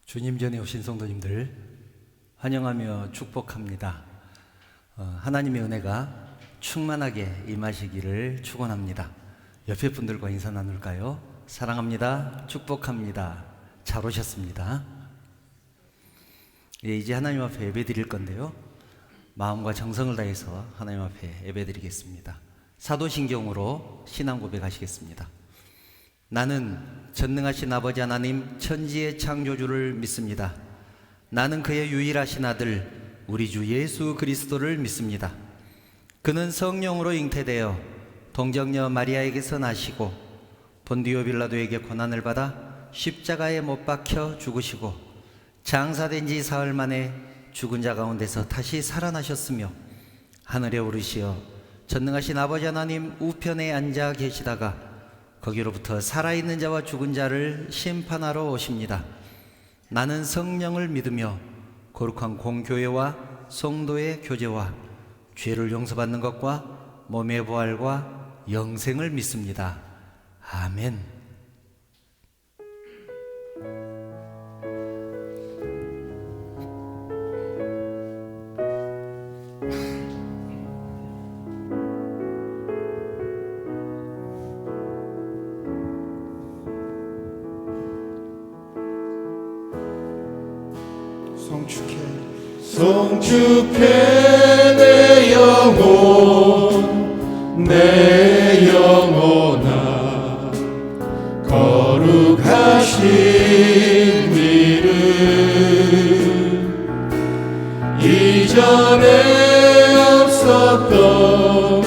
주님 전에 오신 성도님들 환영하며 축복합니다. 하나님의 은혜가 충만하게 임하시기를 축원합니다. 옆에 분들과 인사 나눌까요? 사랑합니다. 축복합니다. 잘 오셨습니다. 이제 하나님 앞에 예배 드릴 건데요, 마음과 정성을 다해서 하나님 앞에 예배 드리겠습니다. 사도신경으로 신앙 고백하시겠습니다. 나는 전능하신 아버지 하나님 천지의 창조주를 믿습니다. 나는 그의 유일하신 아들 우리 주 예수 그리스도를 믿습니다. 그는 성령으로 잉태되어 동정녀 마리아에게서 나시고 본디오 빌라도에게 고난을 받아 십자가에 못 박혀 죽으시고 장사된 지 사흘 만에 죽은 자 가운데서 다시 살아나셨으며 하늘에 오르시어 전능하신 아버지 하나님 우편에 앉아 계시다가 거기로부터 살아있는 자와 죽은 자를 심판하러 오십니다. 나는 성령을 믿으며 거룩한 공교회와 성도의 교제와 죄를 용서받는 것과 몸의 부활과 영생을 믿습니다. 아멘. 송축해 내 영혼 내 영혼아 거룩하신 이름 이전에 없었던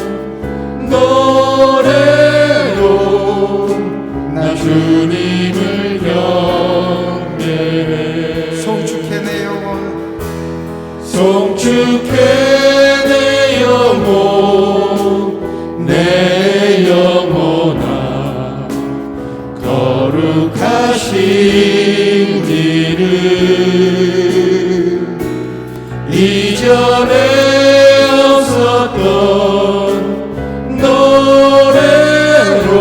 노래로 나 주님을 경배해. 송축해 내 영혼 송축해 내 영혼 내 영혼아 거룩하신 이름 이전에 없었던 노래로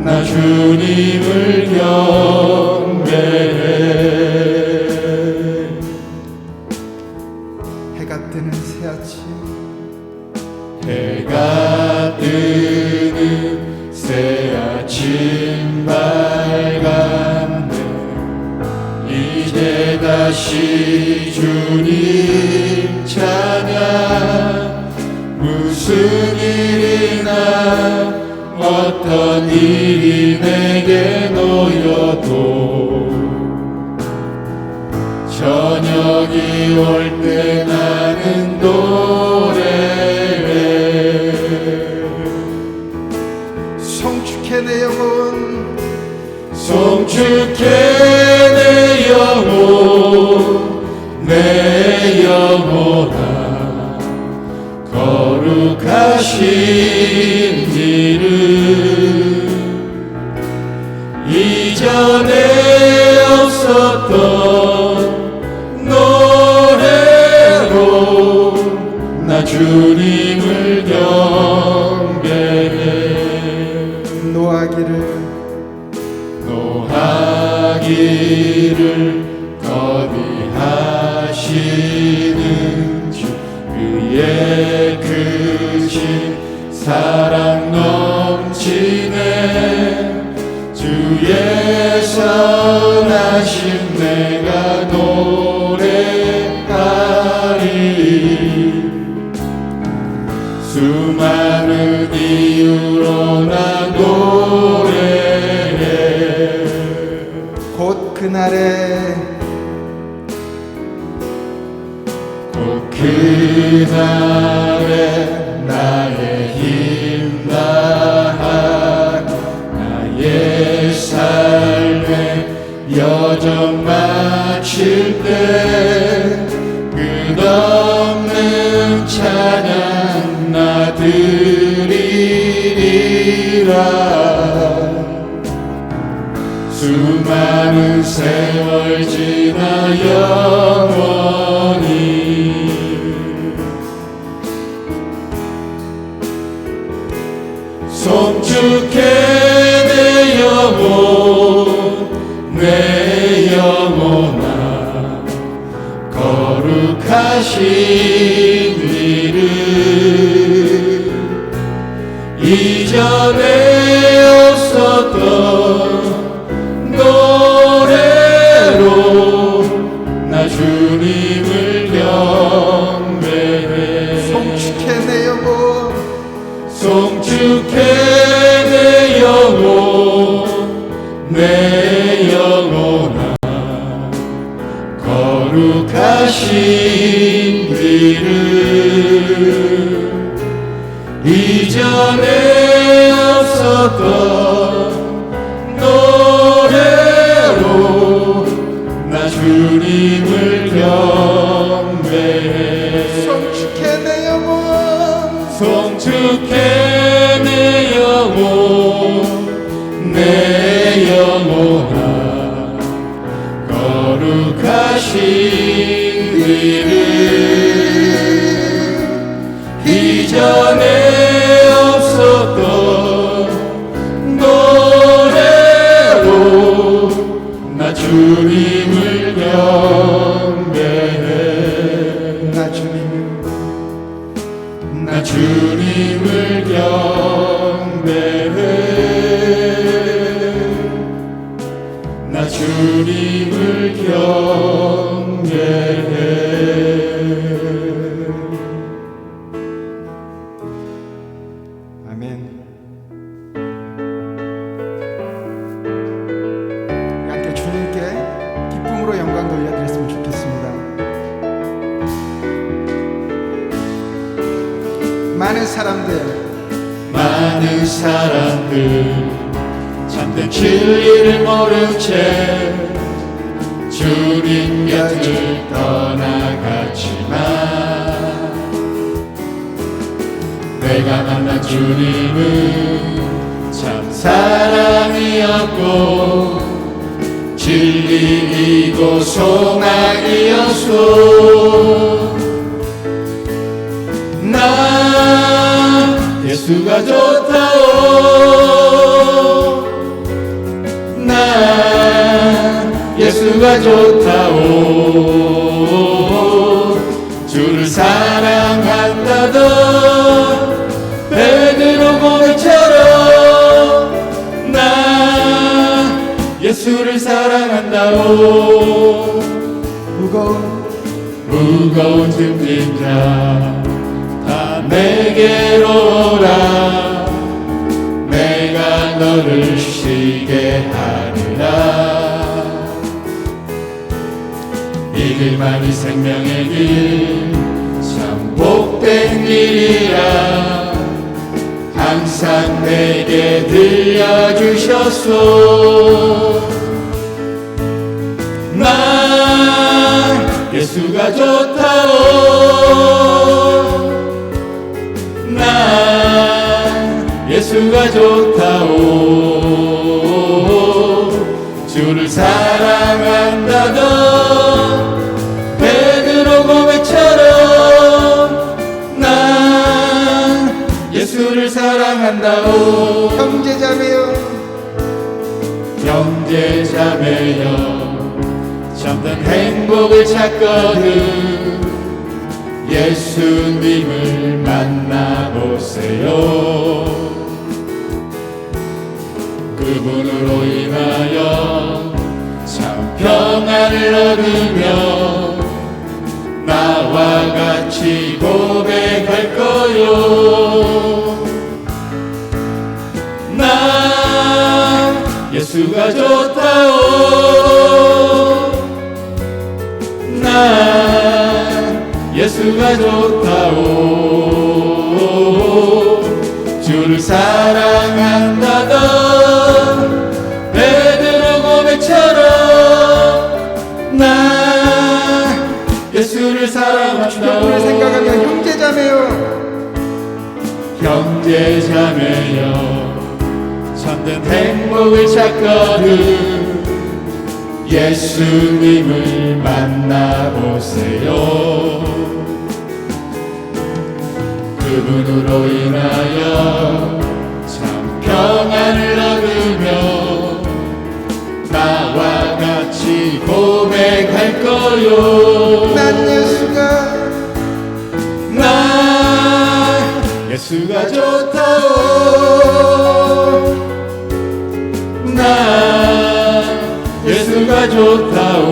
나 주님을 경배해. 해가 뜨는 새아침 밝았네. 이제 다시 주님 찬양. 무슨 일이나 어떤 일이 내게 놓여도 저녁이 올 때 나는 노래해. 송축해 내 영혼 송축해 내 영혼 내 영혼아 거룩하신 이름 이전에 없었던 노래로 나 주님을 경배해. 노하기를 거듭하시는 주 그의 크신 사랑 넘치네. 주의 선하심 내가 노래하리. 수많은 이유로 나 노래해. 곧 그날에 나의 힘 다하고 나의 삶의 여정 마칠 때 끝없는 찬양 나 드리리라. 수많은 세월 지나 영원히 송축해 내 영혼 내 영혼 이전에 없었던 노래로 나 주님을 경배해. 송축해 내 영혼, 송축해 내 영혼, 내 영혼아, 거룩하신 이름. 이전에 없었던 노래로 나 주님을 경배해. 송축해 내 영혼, 송축해 내 영혼, 내 영혼아, 거룩하신 이름. 이전에 없었던 노래로 나 주님을 경배해. 나 주님을 경배해. 나 주님을 경배해. 아멘. 함께 주님께 기쁨으로 영광 돌려드렸으면 좋겠습니다. 많은 사람들 참된 진리를 모른 채 주님 곁을 떠나갔지만 내가 만난 주님은 참 사랑이었고 진리이고 소망이었소. 나 예수가 좋다오. 나 예수가 좋다오. 주를 사랑한다던 베드로 고백처럼 나 예수를 사랑한다오. 무거운 짐진자 다 내게로 오라. 내가 너를 쉬게 하리라. 이 길만이 생명의 길 참 복된 길이라 항상 내게 들려주셨소. 나 예수가 좋다오. 나 예수가 좋다오. 주를 사랑한다던 베드로 고백처럼 나 예수를 사랑한다오. 형제자매여 참된 행복을 찾거든 예수님을 만나보세요. 그분으로 인하여 참 평안을 얻으며 나와 같이 고백할 거요. 나 예수가 좋다오. 나 예수가 좋다오. 주를 사랑한다던 베드로 고백처럼 나 예수를 사랑한다오. 주님을 생각하며 형제자매여 참된 행복을 찾거든 예수님을 만나보세요. 그분으로 인하여 참 평안을 얻으며 나와 같이 고백할 거요. 난 나 예수가 좋다오. 나 예수가 좋다오.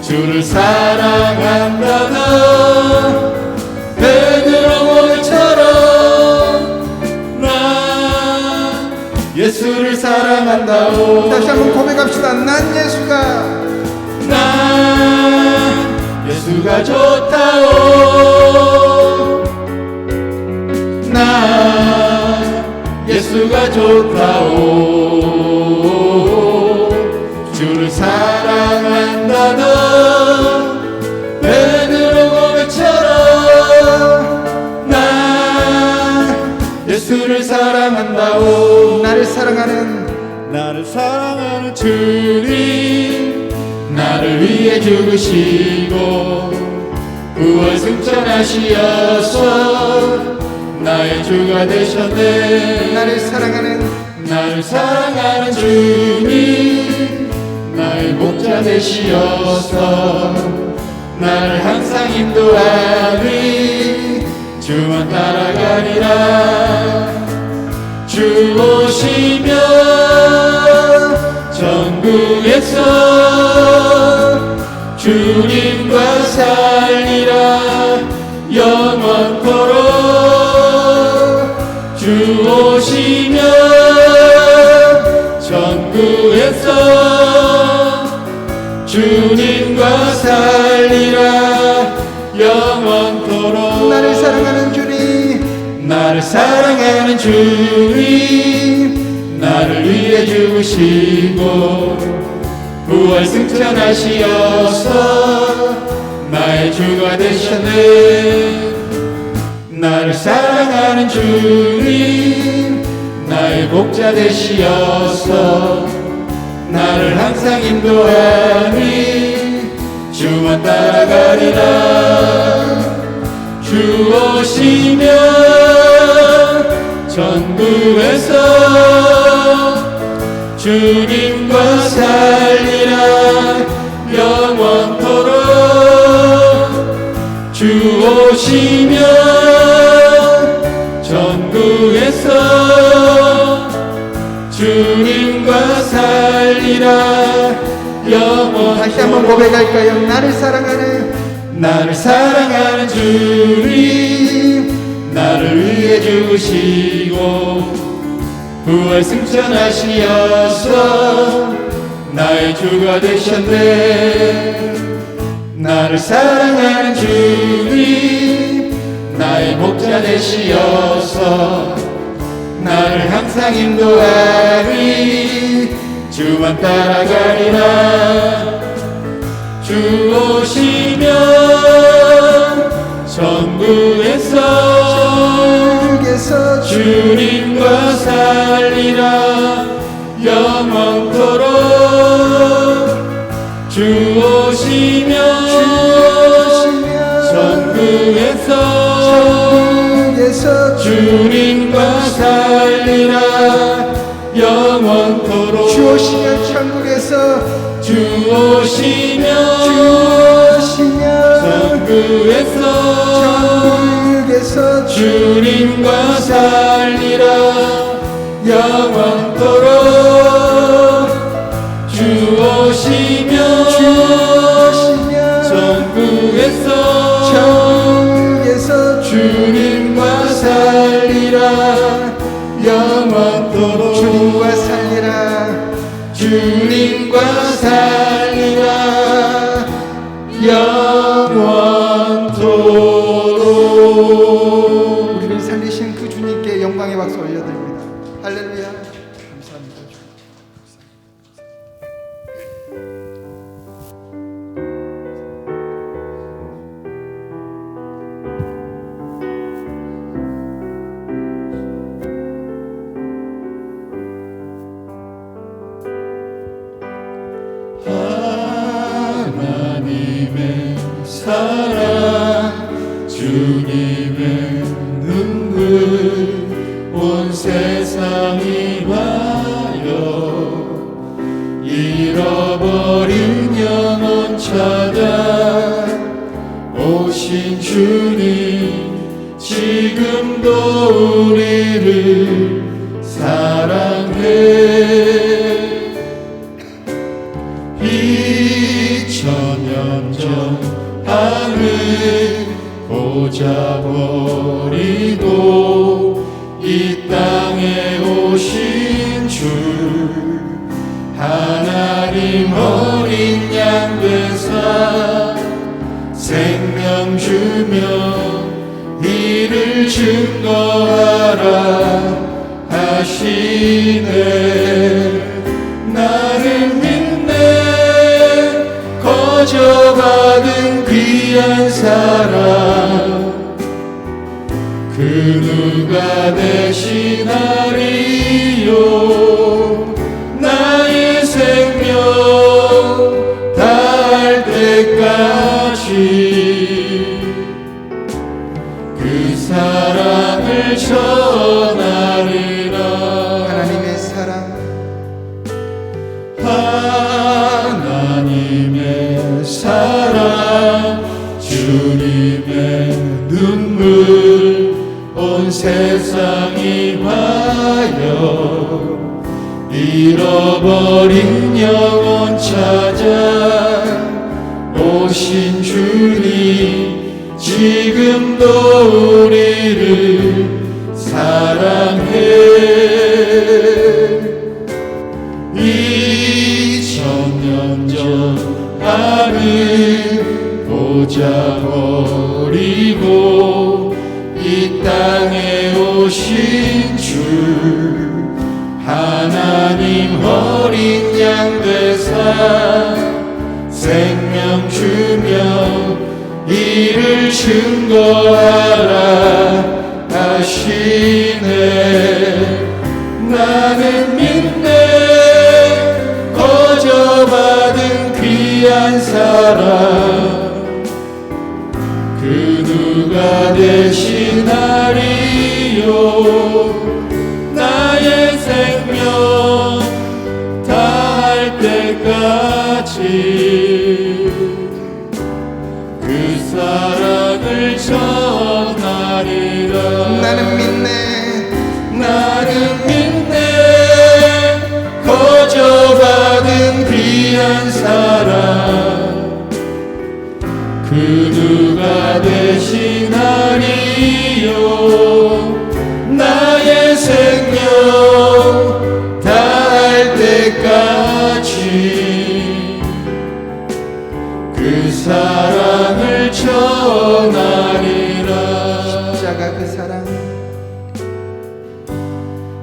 주를 사랑한다나 베드로 모처럼 나 예수를 사랑한다오. 다시 한번 고백합시다. 난 예수가 좋다오. 나 예수가 좋다오. 주를 사랑한다 너 베드로 고백처럼 나 예수를 사랑한다오. 나를 사랑하는 주님 나를 위해 죽으시고 부활 승천하시어서 나의 주가 되셨네. 나를 사랑하는 주님 나의 목자 되시어서 나를 항상 인도하니 주만 따라가리라. 주 오시면 천국에서 주님과 살리라 영원토록. 주 오시면 천국에서 주님과 살리라 영원토록. 나를 사랑하는 주님 나를 위해 죽으시고 부활 승천하시어서 나의 주가 되셨네. 나를 사랑하는 주님 나의 목자 되시어서 나를 항상 인도하니 주만 따라가리라. 주 오시면 천국에서 주님과 살리라 영원토록. 주 오시면 천국에서 주님과 살리라 영원토록. 다시 한번 고백할까요? 나를 사랑하는 주님 나를 위해 죽으시고 부활 승천하시어서 나의 주가 되셨네. 나를 사랑하는 주님 나의 목자 되시어서 나를 항상 인도하니 주만 따라가리라. 주 오시면 천국에서 주님과 살리라 영원토록. 주 오시면 천국에서 주님과 살리라 영원토록. 주 오시면 천국에서 천국에서 주님과 살리라 영원토록. 주 오시면 천국에서 주님과 살리라 영원토록. 주님과 살리라 영원토록. 우리를 살리신 그 주님께 영광의 박수 올려드립니다. 할렐루야. 감사합니다. 하나님의 사랑 주님의 눈물 온 세상이 지금도 우리를 사랑해. 2000년 전 하늘 보자 버리고 이 땅에 오신 주 하나님 어린 양 되사 생명 주며 이를 증거하라 하시네. 나를 믿네 거저받은 귀한 사랑 그 누가 대신하리요. 나의 생명 다할 때까지 그 사랑을 전하리라. 하나님의 사랑, 하나님의 사랑 주님의 눈물 온 세상이 하여 잃어버린 영혼 찾아 오신 주님 지금도 우리를 사랑해. 2000년 전 하늘 보자 버리고 이 땅에 오신 주 하나님 어린 양 되사 생명 주며 이를 증거하라 하시네. 나는 믿네 거저받은 귀한 사랑 그 누가 대신하리요. 나의 생명 다할 때까지 그 사랑을 전하리라. 나는 믿네 거저받은 귀한 사랑 그 누가 대신하리요. 나의 생명 다할 때까지 그 사랑을 전하리라. 십자가 그 사랑,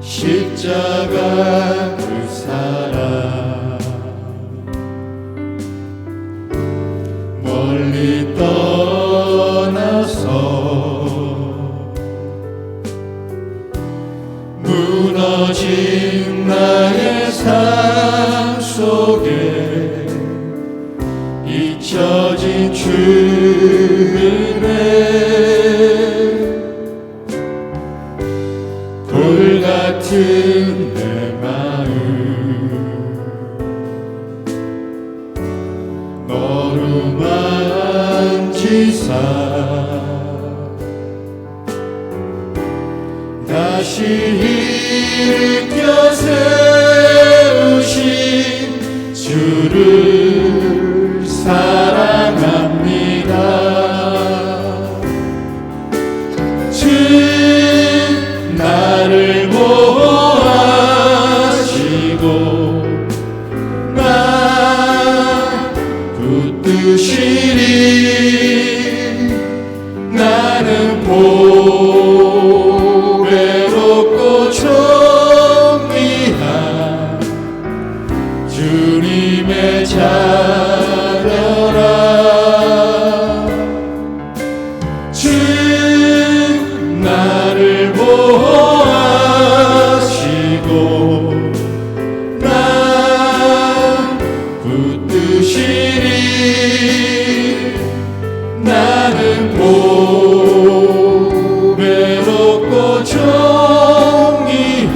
십자가 그 사랑 멀리 떠나서 무너진 나의 삶 속에 잊혀진 주은혜 돌 같은 내 마음 너로 만지사 다시 일으켜 세우신 주를 사랑합니다. 주 나를 보호하시고 나 붙드시리. 나는 보배롭고 존귀한 주님의 자녀라. 주 나를 보호하시고 나 붙드시리. 나는 보배롭고 존귀한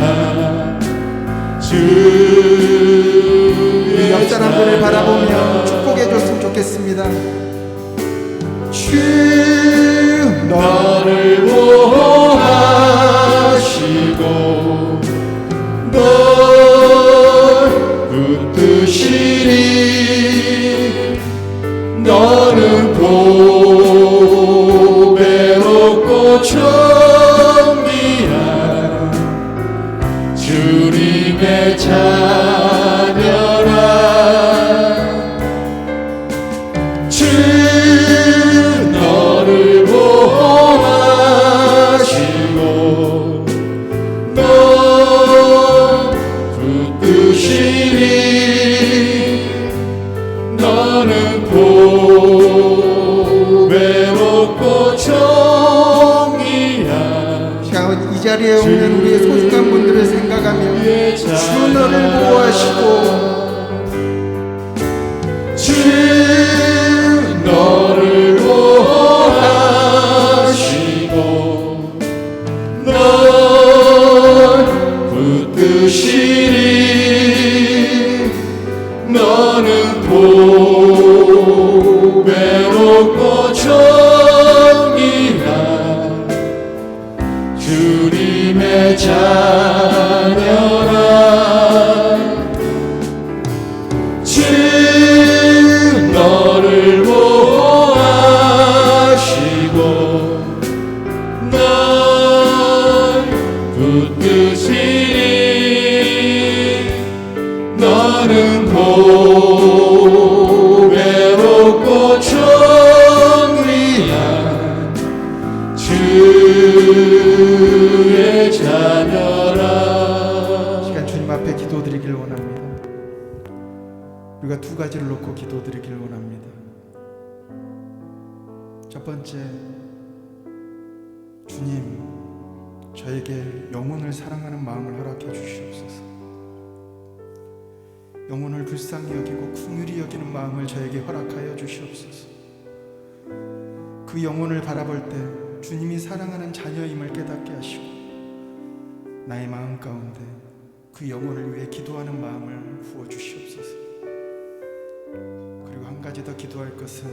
주의 옆 사람들을 바라보며 축복해 줬으면 좋겠습니다. 주 너를 보호 주님의 자녀라 주 너를 보호하시고 너 붙드시니 너는 보배롭고 정의야 자, 이 자리에 오는 우리의 소중한 분들을 생각하며 주 너를 보호하시고 주 너를 보호하시고 널 붙드시니 너는 보배롭고 정의한 주님의 자녀라 주 너를 보호하시고 널 붙드시니 너는 보배롭고 정의한 주의 자녀라. 시간 주님 앞에 기도드리길 원합니다. 우리가 두 가지를 놓고 기도드리길 원합니다. 첫 번째, 주님, 저에게 영혼을 사랑하는 마음을 허락해 주시옵소서. 영혼을 불쌍히 여기고 긍휼히 여기는 마음을 저에게 허락하여 주시옵소서. 그 영혼을 바라볼 때 주님이 사랑하는 자녀임을 깨닫게 하시고 나의 마음 가운데 그 영혼을 위해 기도하는 마음을 부어 주시옵소서. 그리고 한 가지 더 기도할 것은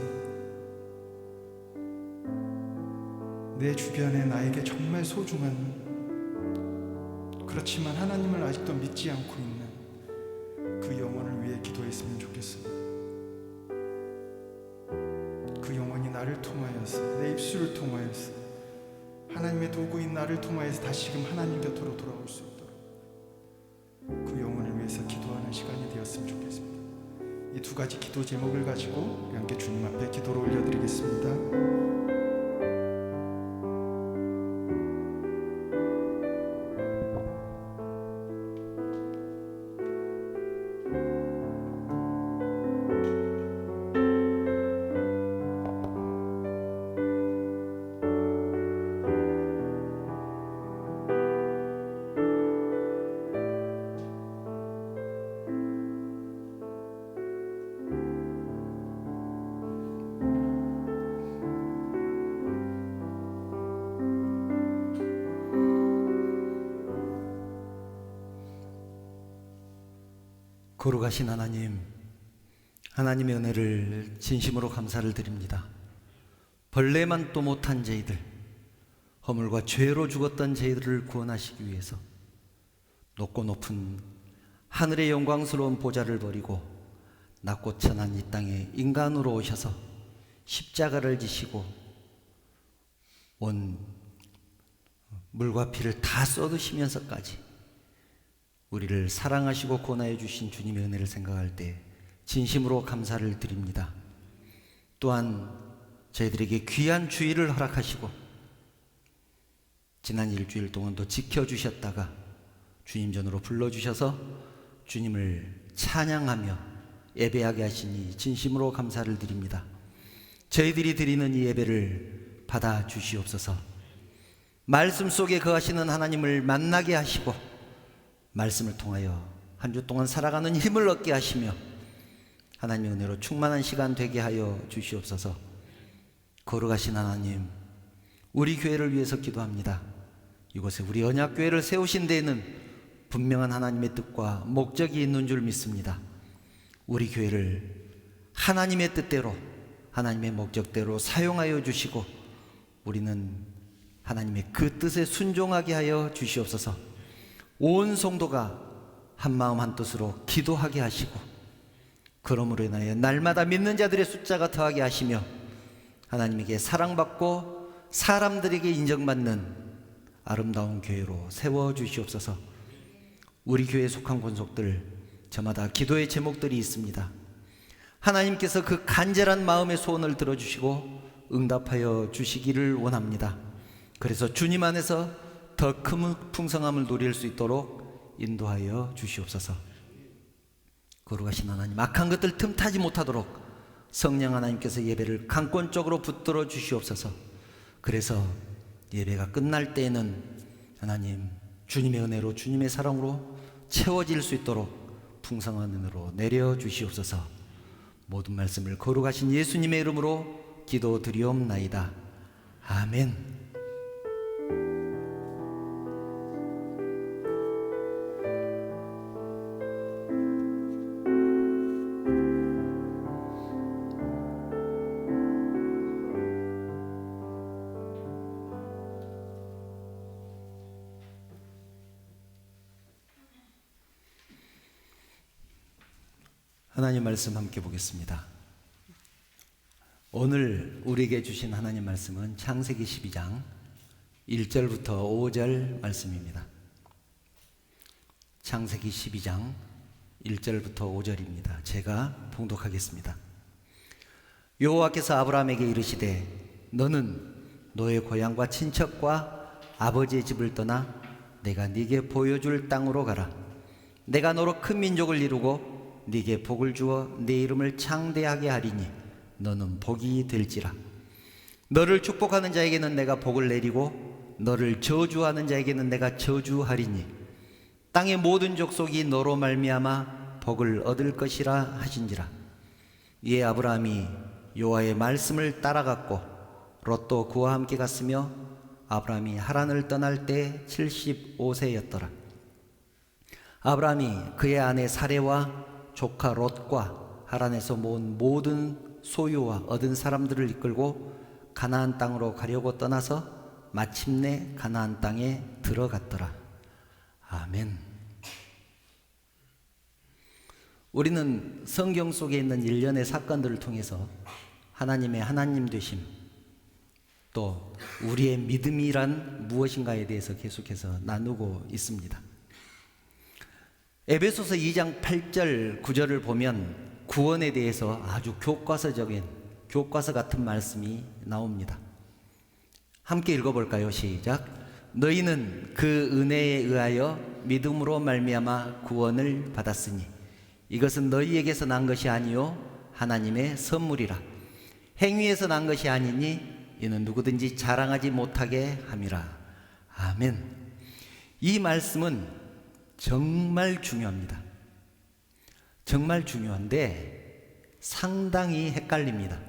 내 주변에 나에게 정말 소중한, 그렇지만 하나님을 아직도 믿지 않고 있는 그 영혼을 위해 기도했으면 좋겠습니다. 그 영혼이 나를 통하여서, 내 입술을 통하여서, 하나님의 도구인 나를 통하여서 다시금 하나님 곁으로 돌아올 수 있도록 그 영혼을 위해서 기도하는 시간이 되었으면 좋겠습니다. 이 두 가지 기도 제목을 가지고 우리 함께 주님 앞에 기도를 올려드리겠습니다. 거룩하신 하나님, 하나님의 은혜를 진심으로 감사를 드립니다. 벌레만 또 못한 저희들, 허물과 죄로 죽었던 저희들을 구원하시기 위해서 높고 높은 하늘의 영광스러운 보좌를 버리고 낮고 천한 이 땅에 인간으로 오셔서 십자가를 지시고 온 물과 피를 다 쏟으시면서까지 우리를 사랑하시고 구원하여 주신 주님의 은혜를 생각할 때 진심으로 감사를 드립니다. 또한 저희들에게 귀한 주일을 허락하시고 지난 일주일 동안도 지켜주셨다가 주님 전으로 불러주셔서 주님을 찬양하며 예배하게 하시니 진심으로 감사를 드립니다. 저희들이 드리는 이 예배를 받아 주시옵소서. 말씀 속에 거하시는 하나님을 만나게 하시고 말씀을 통하여 한 주 동안 살아가는 힘을 얻게 하시며 하나님의 은혜로 충만한 시간 되게 하여 주시옵소서. 거룩하신 하나님, 우리 교회를 위해서 기도합니다. 이곳에 우리 언약교회를 세우신 데에는 분명한 하나님의 뜻과 목적이 있는 줄 믿습니다. 우리 교회를 하나님의 뜻대로, 하나님의 목적대로 사용하여 주시고 우리는 하나님의 그 뜻에 순종하게 하여 주시옵소서. 온 성도가 한마음 한뜻으로 기도하게 하시고 그러므로 인하여 날마다 믿는 자들의 숫자가 더하게 하시며 하나님에게 사랑받고 사람들에게 인정받는 아름다운 교회로 세워주시옵소서. 우리 교회에 속한 권속들 저마다 기도의 제목들이 있습니다. 하나님께서 그 간절한 마음의 소원을 들어주시고 응답하여 주시기를 원합니다. 그래서 주님 안에서 더 큰 풍성함을 누릴 수 있도록 인도하여 주시옵소서. 거룩하신 하나님, 악한 것들 틈타지 못하도록 성령 하나님께서 예배를 강권적으로 붙들어 주시옵소서. 그래서 예배가 끝날 때에는 하나님 주님의 은혜로, 주님의 사랑으로 채워질 수 있도록 풍성한 은혜로 내려 주시옵소서. 모든 말씀을 거룩하신 예수님의 이름으로 기도드리옵나이다. 아멘. 하나님 말씀 함께 보겠습니다. 오늘 우리에게 주신 하나님 말씀은 창세기 12장 1절부터 5절 말씀입니다. 창세기 12장 1절부터 5절입니다. 제가 봉독하겠습니다. 여호와께서 아브라함에게 이르시되 너는 너의 고향과 친척과 아버지의 집을 떠나 내가 네게 보여줄 땅으로 가라. 내가 너로 큰 민족을 이루고 네게 복을 주어 네 이름을 창대하게 하리니 너는 복이 될지라. 너를 축복하는 자에게는 내가 복을 내리고 너를 저주하는 자에게는 내가 저주하리니 땅의 모든 족속이 너로 말미암아 복을 얻을 것이라 하신지라. 이에 아브라함이 여호와의 말씀을 따라갔고 롯도 그와 함께 갔으며 아브라함이 하란을 떠날 때 75세였더라. 아브라함이 그의 아내 사레와 조카 롯과 하란에서 모은 모든 소유와 얻은 사람들을 이끌고 가나안 땅으로 가려고 떠나서 마침내 가나안 땅에 들어갔더라. 아멘. 우리는 성경 속에 있는 일련의 사건들을 통해서 하나님의 하나님 되심, 또 우리의 믿음이란 무엇인가에 대해서 계속해서 나누고 있습니다. 에베소서 2장 8절 9절을 보면 구원에 대해서 아주 교과서적인, 교과서 같은 말씀이 나옵니다. 함께 읽어볼까요? 시작. 너희는 그 은혜에 의하여 믿음으로 말미암아 구원을 받았으니 이것은 너희에게서 난 것이 아니요 하나님의 선물이라. 행위에서 난 것이 아니니 이는 누구든지 자랑하지 못하게 함이라. 아멘. 이 말씀은 정말 중요합니다. 정말 중요한데 상당히 헷갈립니다.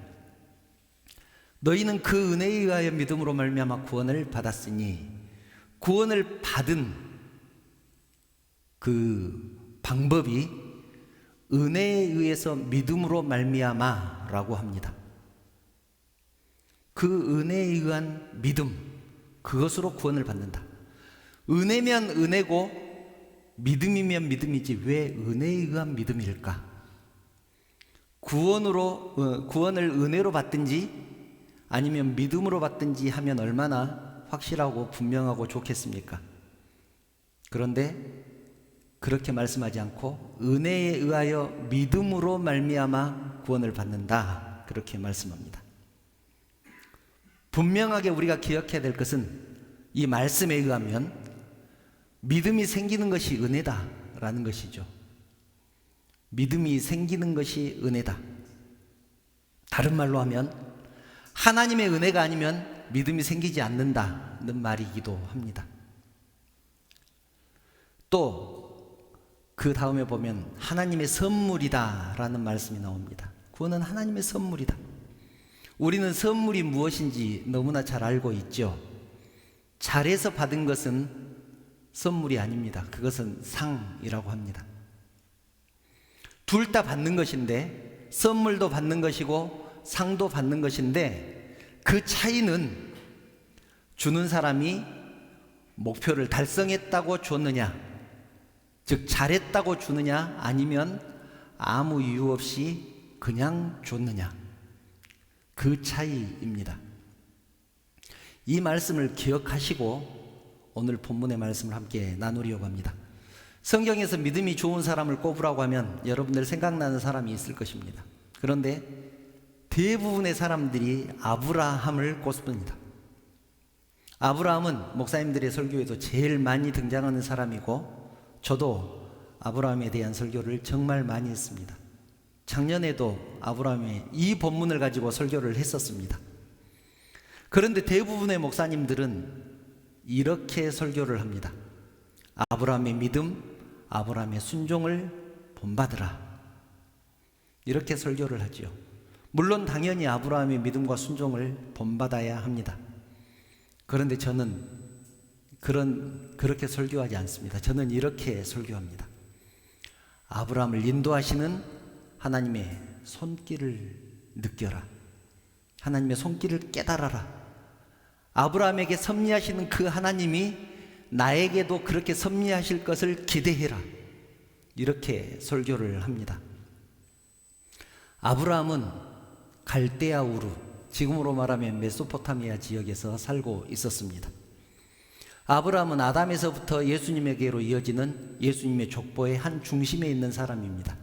너희는 그 은혜에 의하여 믿음으로 말미암아 구원을 받았으니, 구원을 받은 그 방법이 은혜에 의해서 믿음으로 말미암아라고 합니다. 그 은혜에 의한 믿음, 그것으로 구원을 받는다. 은혜면 은혜고 믿음이면 믿음이지 왜 은혜에 의한 믿음일까? 구원을 은혜로 받든지 아니면 믿음으로 받든지 하면 얼마나 확실하고 분명하고 좋겠습니까? 그런데 그렇게 말씀하지 않고 은혜에 의하여 믿음으로 말미암아 구원을 받는다, 그렇게 말씀합니다. 분명하게 우리가 기억해야 될 것은 이 말씀에 의하면 믿음이 생기는 것이 은혜다라는 것이죠. 믿음이 생기는 것이 은혜다. 다른 말로 하면 하나님의 은혜가 아니면 믿음이 생기지 않는다는 말이기도 합니다. 또 그 다음에 보면 하나님의 선물이다라는 말씀이 나옵니다. 구원은 하나님의 선물이다. 우리는 선물이 무엇인지 너무나 잘 알고 있죠. 잘해서 받은 것은 선물이 아닙니다. 그것은 상이라고 합니다. 둘 다 받는 것인데, 선물도 받는 것이고 상도 받는 것인데, 그 차이는 주는 사람이 목표를 달성했다고 줬느냐, 즉 잘했다고 주느냐, 아니면 아무 이유 없이 그냥 줬느냐, 그 차이입니다. 이 말씀을 기억하시고 오늘 본문의 말씀을 함께 나누려고 합니다. 성경에서 믿음이 좋은 사람을 꼽으라고 하면 여러분들 생각나는 사람이 있을 것입니다. 그런데 대부분의 사람들이 아브라함을 꼽습니다. 아브라함은 목사님들의 설교에도 제일 많이 등장하는 사람이고, 저도 아브라함에 대한 설교를 정말 많이 했습니다. 작년에도 아브라함의 이 본문을 가지고 설교를 했었습니다. 그런데 대부분의 목사님들은 이렇게 설교를 합니다. 아브라함의 믿음, 아브라함의 순종을 본받으라. 이렇게 설교를 하지요. 물론 당연히 아브라함의 믿음과 순종을 본받아야 합니다. 그런데 저는 그렇게 설교하지 않습니다. 저는 이렇게 설교합니다. 아브라함을 인도하시는 하나님의 손길을 느껴라. 하나님의 손길을 깨달아라. 아브라함에게 섭리하시는 그 하나님이 나에게도 그렇게 섭리하실 것을 기대해라. 이렇게 설교를 합니다. 아브라함은 갈대아 우르, 지금으로 말하면 메소포타미아 지역에서 살고 있었습니다. 아브라함은 아담에서부터 예수님에게로 이어지는 예수님의 족보의 한 중심에 있는 사람입니다.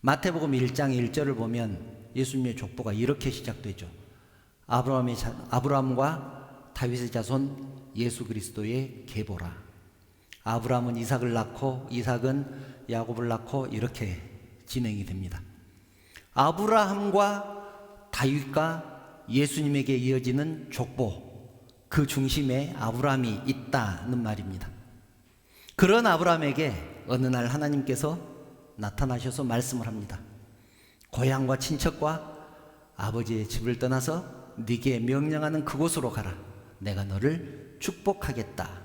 마태복음 1장 1절을 보면 예수님의 족보가 이렇게 시작되죠. 아브라함과 다윗의 자손 예수 그리스도의 계보라. 아브라함은 이삭을 낳고 이삭은 야곱을 낳고 이렇게 진행이 됩니다. 아브라함과 다윗과 예수님에게 이어지는 족보, 그 중심에 아브라함이 있다는 말입니다. 그런 아브라함에게 어느 날 하나님께서 나타나셔서 말씀을 합니다. 고향과 친척과 아버지의 집을 떠나서 네게 명령하는 그곳으로 가라. 내가 너를 축복하겠다.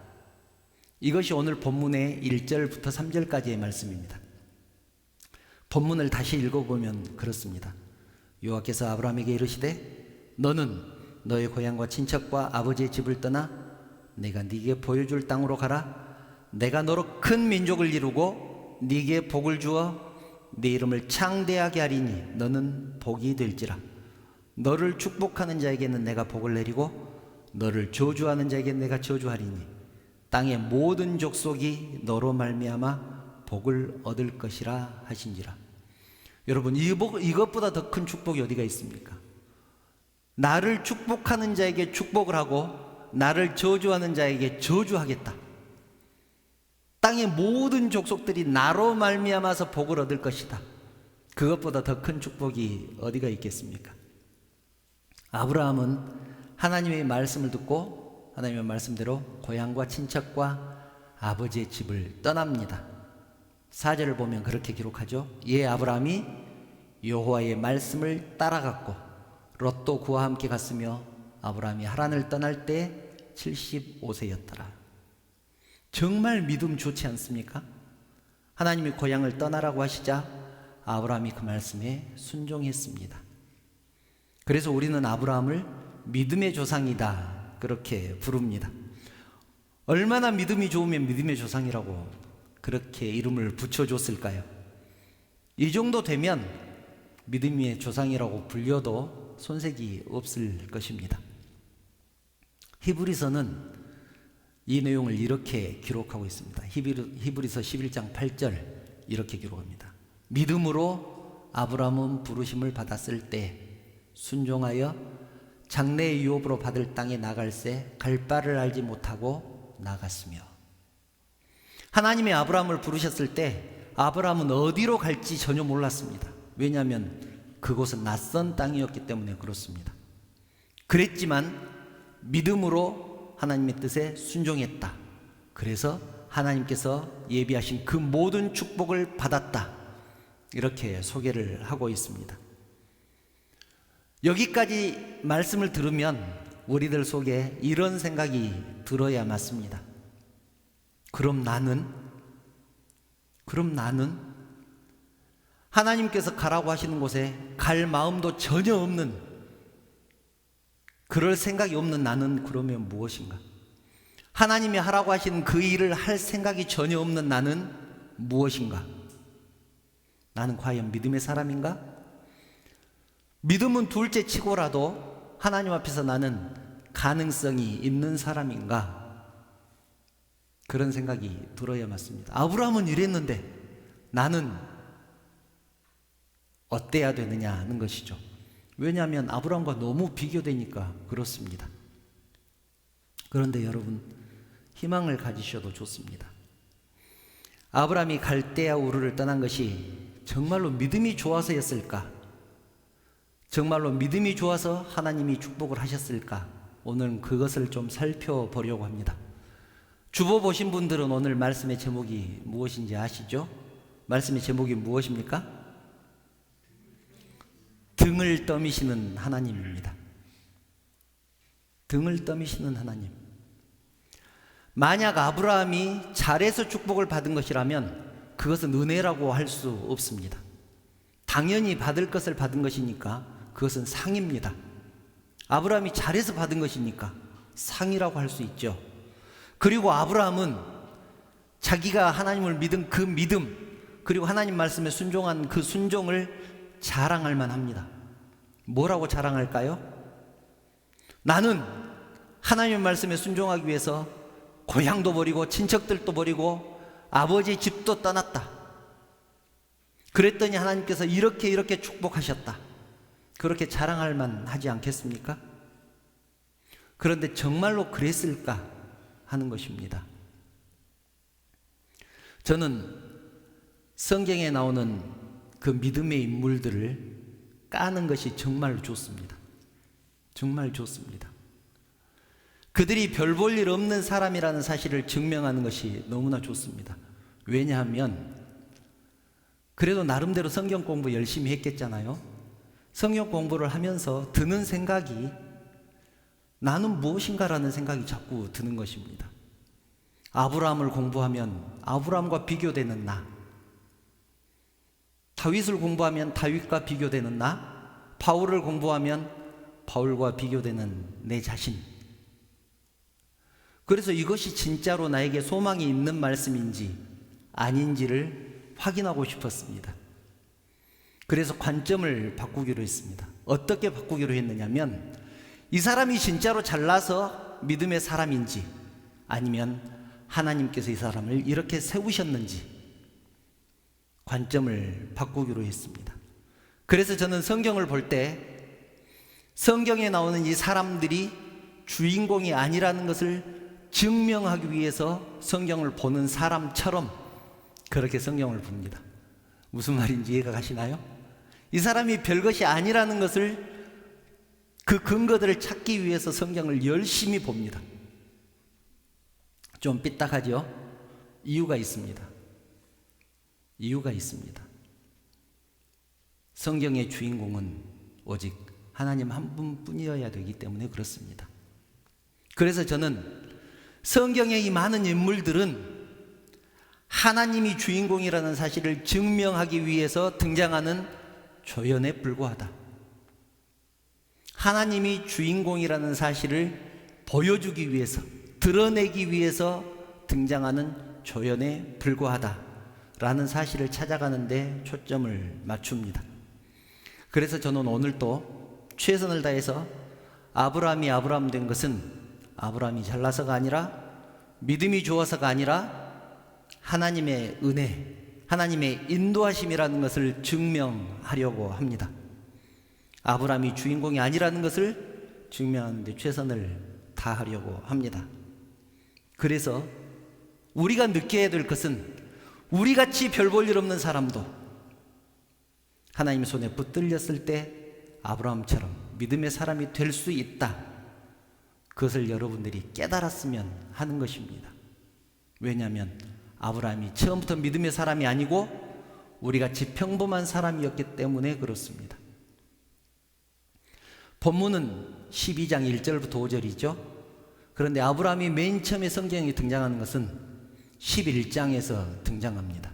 이것이 오늘 본문의 1절부터 3절까지의 말씀입니다. 본문을 다시 읽어보면 그렇습니다. 여호와께서 아브라함에게 이르시되 너는 너의 고향과 친척과 아버지의 집을 떠나 내가 네게 보여줄 땅으로 가라. 내가 너로 큰 민족을 이루고 네게 복을 주어 네 이름을 창대하게 하리니 너는 복이 될지라. 너를 축복하는 자에게는 내가 복을 내리고 너를 저주하는 자에게는 내가 저주하리니 땅의 모든 족속이 너로 말미암아 복을 얻을 것이라 하신지라. 여러분, 이것보다 더 큰 축복이 어디가 있습니까? 나를 축복하는 자에게 축복을 하고 나를 저주하는 자에게 저주하겠다. 땅의 모든 족속들이 나로 말미암아서 복을 얻을 것이다. 그것보다 더 큰 축복이 어디가 있겠습니까? 아브라함은 하나님의 말씀을 듣고 하나님의 말씀대로 고향과 친척과 아버지의 집을 떠납니다. 4절을 보면 그렇게 기록하죠. 이에 아브라함이 여호와의 말씀을 따라갔고 롯도 그와 함께 갔으며 아브라함이 하란을 떠날 때 75세였더라. 정말 믿음 좋지 않습니까? 하나님이 고향을 떠나라고 하시자 아브라함이 그 말씀에 순종했습니다. 그래서 우리는 아브라함을 믿음의 조상이다 그렇게 부릅니다. 얼마나 믿음이 좋으면 믿음의 조상이라고 그렇게 이름을 붙여줬을까요? 이 정도 되면 믿음의 조상이라고 불려도 손색이 없을 것입니다. 히브리서는 이 내용을 이렇게 기록하고 있습니다. 히브리서 11장 8절 이렇게 기록합니다. 믿음으로 아브라함은 부르심을 받았을 때 순종하여 장래의 유업으로 받을 땅에 나갈새 갈 바를 알지 못하고 나갔으며. 하나님이 아브라함을 부르셨을 때 아브라함은 어디로 갈지 전혀 몰랐습니다. 왜냐하면 그곳은 낯선 땅이었기 때문에 그렇습니다. 그랬지만 믿음으로 하나님의 뜻에 순종했다. 그래서 하나님께서 예비하신 그 모든 축복을 받았다. 이렇게 소개를 하고 있습니다. 여기까지 말씀을 들으면 우리들 속에 이런 생각이 들어야 맞습니다. 그럼 나는 하나님께서 가라고 하시는 곳에 갈 마음도 전혀 없는, 그럴 생각이 없는 나는 그러면 무엇인가? 하나님이 하라고 하시는 그 일을 할 생각이 전혀 없는 나는 무엇인가? 나는 과연 믿음의 사람인가? 믿음은 둘째 치고라도 하나님 앞에서 나는 가능성이 있는 사람인가? 그런 생각이 들어야 맞습니다. 아브라함은 이랬는데 나는 어때야 되느냐는 것이죠. 왜냐하면 아브라함과 너무 비교되니까 그렇습니다. 그런데 여러분, 희망을 가지셔도 좋습니다. 아브라함이 갈대아 우르를 떠난 것이 정말로 믿음이 좋아서였을까? 정말로 믿음이 좋아서 하나님이 축복을 하셨을까? 오늘 그것을 좀 살펴보려고 합니다. 주보 보신 분들은 오늘 말씀의 제목이 무엇인지 아시죠? 말씀의 제목이 무엇입니까? 등을 떠미시는 하나님입니다. 등을 떠미시는 하나님. 만약 아브라함이 잘해서 축복을 받은 것이라면 그것은 은혜라고 할 수 없습니다. 당연히 받을 것을 받은 것이니까 그것은 상입니다. 아브라함이 잘해서 받은 것이니까 상이라고 할 수 있죠. 그리고 아브라함은 자기가 하나님을 믿은 그 믿음, 그리고 하나님 말씀에 순종한 그 순종을 자랑할 만합니다. 뭐라고 자랑할까요? 나는 하나님 말씀에 순종하기 위해서 고향도 버리고 친척들도 버리고 아버지 집도 떠났다. 그랬더니 하나님께서 이렇게 축복하셨다. 그렇게 자랑할 만하지 않겠습니까? 그런데 정말로 그랬을까 하는 것입니다. 저는 성경에 나오는 그 믿음의 인물들을 까는 것이 정말 좋습니다. 정말 좋습니다. 그들이 별 볼 일 없는 사람이라는 사실을 증명하는 것이 너무나 좋습니다. 왜냐하면 그래도 나름대로 성경 공부 열심히 했겠잖아요. 성경 공부를 하면서 드는 생각이 나는 무엇인가라는 생각이 자꾸 드는 것입니다. 아브라함을 공부하면 아브라함과 비교되는 나, 다윗을 공부하면 다윗과 비교되는 나, 바울을 공부하면 바울과 비교되는 내 자신. 그래서 이것이 진짜로 나에게 소망이 있는 말씀인지 아닌지를 확인하고 싶었습니다. 그래서 관점을 바꾸기로 했습니다. 어떻게 바꾸기로 했느냐면 이 사람이 진짜로 잘나서 믿음의 사람인지 아니면 하나님께서 이 사람을 이렇게 세우셨는지 관점을 바꾸기로 했습니다. 그래서 저는 성경을 볼 때 성경에 나오는 이 사람들이 주인공이 아니라는 것을 증명하기 위해서 성경을 보는 사람처럼 그렇게 성경을 봅니다. 무슨 말인지 이해가 가시나요? 이 사람이 별것이 아니라는 것을 그 근거들을 찾기 위해서 성경을 열심히 봅니다. 좀 삐딱하죠? 이유가 있습니다. 이유가 있습니다. 성경의 주인공은 오직 하나님 한 분뿐이어야 되기 때문에 그렇습니다. 그래서 저는 성경의 이 많은 인물들은 하나님이 주인공이라는 사실을 증명하기 위해서 등장하는 조연에 불과하다. 하나님이 주인공이라는 사실을 보여주기 위해서, 드러내기 위해서 등장하는 조연에 불과하다라는 사실을 찾아가는 데 초점을 맞춥니다. 그래서 저는 오늘도 최선을 다해서 아브라함이 아브라함 된 것은 아브라함이 잘나서가 아니라 믿음이 좋아서가 아니라 하나님의 은혜, 하나님의 인도하심이라는 것을 증명하려고 합니다. 아브라함이 주인공이 아니라는 것을 증명하는 데 최선을 다하려고 합니다. 그래서 우리가 느껴야 될 것은 우리같이 별 볼 일 없는 사람도 하나님의 손에 붙들렸을 때 아브라함처럼 믿음의 사람이 될 수 있다. 그것을 여러분들이 깨달았으면 하는 것입니다. 왜냐하면 아브라함이 처음부터 믿음의 사람이 아니고 우리같이 평범한 사람이었기 때문에 그렇습니다. 본문은 12장 1절부터 5절이죠. 그런데 아브라함이 맨 처음에 성경에 등장하는 것은 11장에서 등장합니다.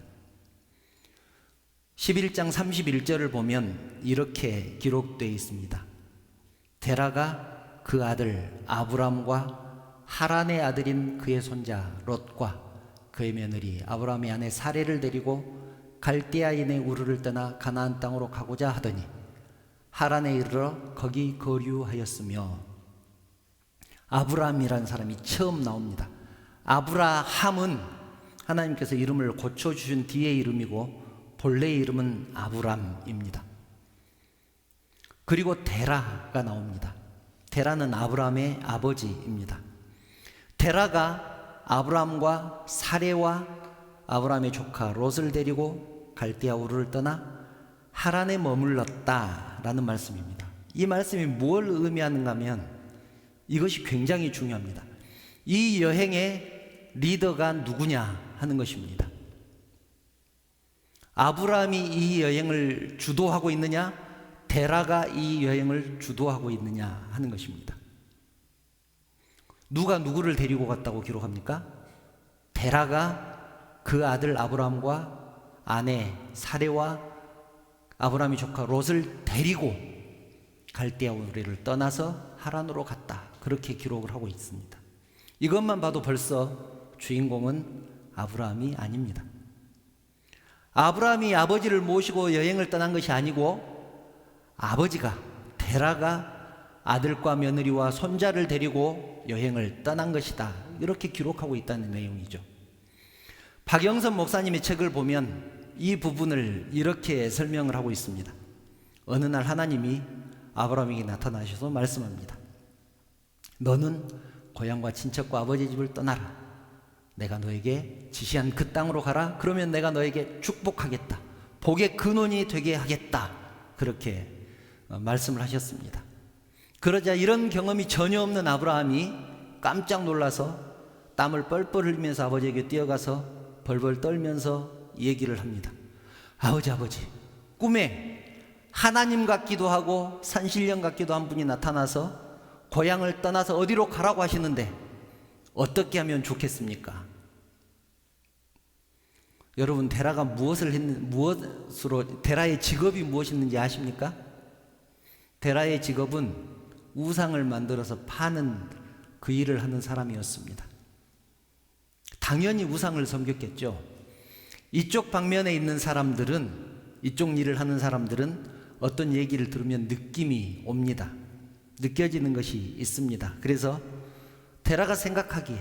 11장 31절을 보면 이렇게 기록되어 있습니다. 데라가 그 아들 아브람과 하란의 아들인 그의 손자 롯과 그의 며느리 아브람의 아내 사레를 데리고 갈대아인의 우르를 떠나 가나안 땅으로 가고자 하더니 하란에 이르러 거기 거류하였으며, 아브람이라는 사람이 처음 나옵니다. 아브라함은 하나님께서 이름을 고쳐주신 뒤의 이름이고 본래의 이름은 아브람입니다. 그리고 데라가 나옵니다. 데라는 아브라함의 아버지입니다. 데라가 아브라함과 사레와 아브라함의 조카 롯을 데리고 갈대아 우르를 떠나 하란에 머물렀다라는 말씀입니다. 이 말씀이 뭘 의미하는가 하면 이것이 굉장히 중요합니다. 이 여행의 리더가 누구냐 하는 것입니다. 아브라함이 이 여행을 주도하고 있느냐, 데라가 이 여행을 주도하고 있느냐 하는 것입니다. 누가 누구를 데리고 갔다고 기록합니까? 데라가 그 아들 아브라함과 아내 사레와 아브라함의 조카 롯을 데리고 갈대아 우르를 떠나서 하란으로 갔다. 그렇게 기록을 하고 있습니다. 이것만 봐도 벌써 주인공은 아브라함이 아닙니다. 아브라함이 아버지를 모시고 여행을 떠난 것이 아니고 아버지가 데라가 아들과 며느리와 손자를 데리고 여행을 떠난 것이다. 이렇게 기록하고 있다는 내용이죠. 박영선 목사님의 책을 보면 이 부분을 이렇게 설명을 하고 있습니다. 어느 날 하나님이 아브라함에게 나타나셔서 말씀합니다. 너는 고향과 친척과 아버지 집을 떠나라. 내가 너에게 지시한 그 땅으로 가라. 그러면 내가 너에게 축복하겠다. 복의 근원이 되게 하겠다. 그렇게 말씀을 하셨습니다. 그러자 이런 경험이 전혀 없는 아브라함이 깜짝 놀라서 땀을 뻘뻘 흘리면서 아버지에게 뛰어가서 벌벌 떨면서 얘기를 합니다. 아버지, 꿈에 하나님 같기도 하고 산신령 같기도 한 분이 나타나서 고향을 떠나서 어디로 가라고 하시는데 어떻게 하면 좋겠습니까? 여러분, 데라가 무엇으로 데라의 직업이 무엇이었는지 아십니까? 데라의 직업은 우상을 만들어서 파는 그 일을 하는 사람이었습니다. 당연히 우상을 섬겼겠죠. 이쪽 방면에 있는 사람들은, 이쪽 일을 하는 사람들은 어떤 얘기를 들으면 느낌이 옵니다. 느껴지는 것이 있습니다. 그래서 데라가 생각하기에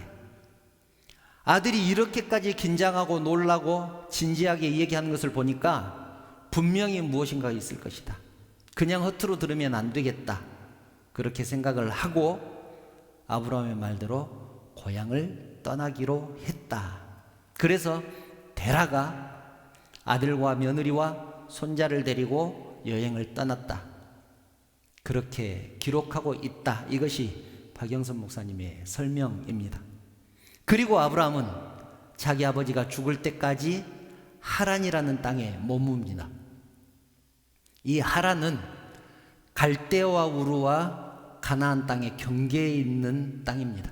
아들이 이렇게까지 긴장하고 놀라고 진지하게 얘기하는 것을 보니까 분명히 무엇인가 있을 것이다. 그냥 허투루 들으면 안 되겠다. 그렇게 생각을 하고 아브라함의 말대로 고향을 떠나기로 했다. 그래서 데라가 아들과 며느리와 손자를 데리고 여행을 떠났다. 그렇게 기록하고 있다. 이것이 박영선 목사님의 설명입니다. 그리고 아브라함은 자기 아버지가 죽을 때까지 하란이라는 땅에 머뭅니다. 이 하란은 갈대아와 우르와 가나안 땅의 경계에 있는 땅입니다.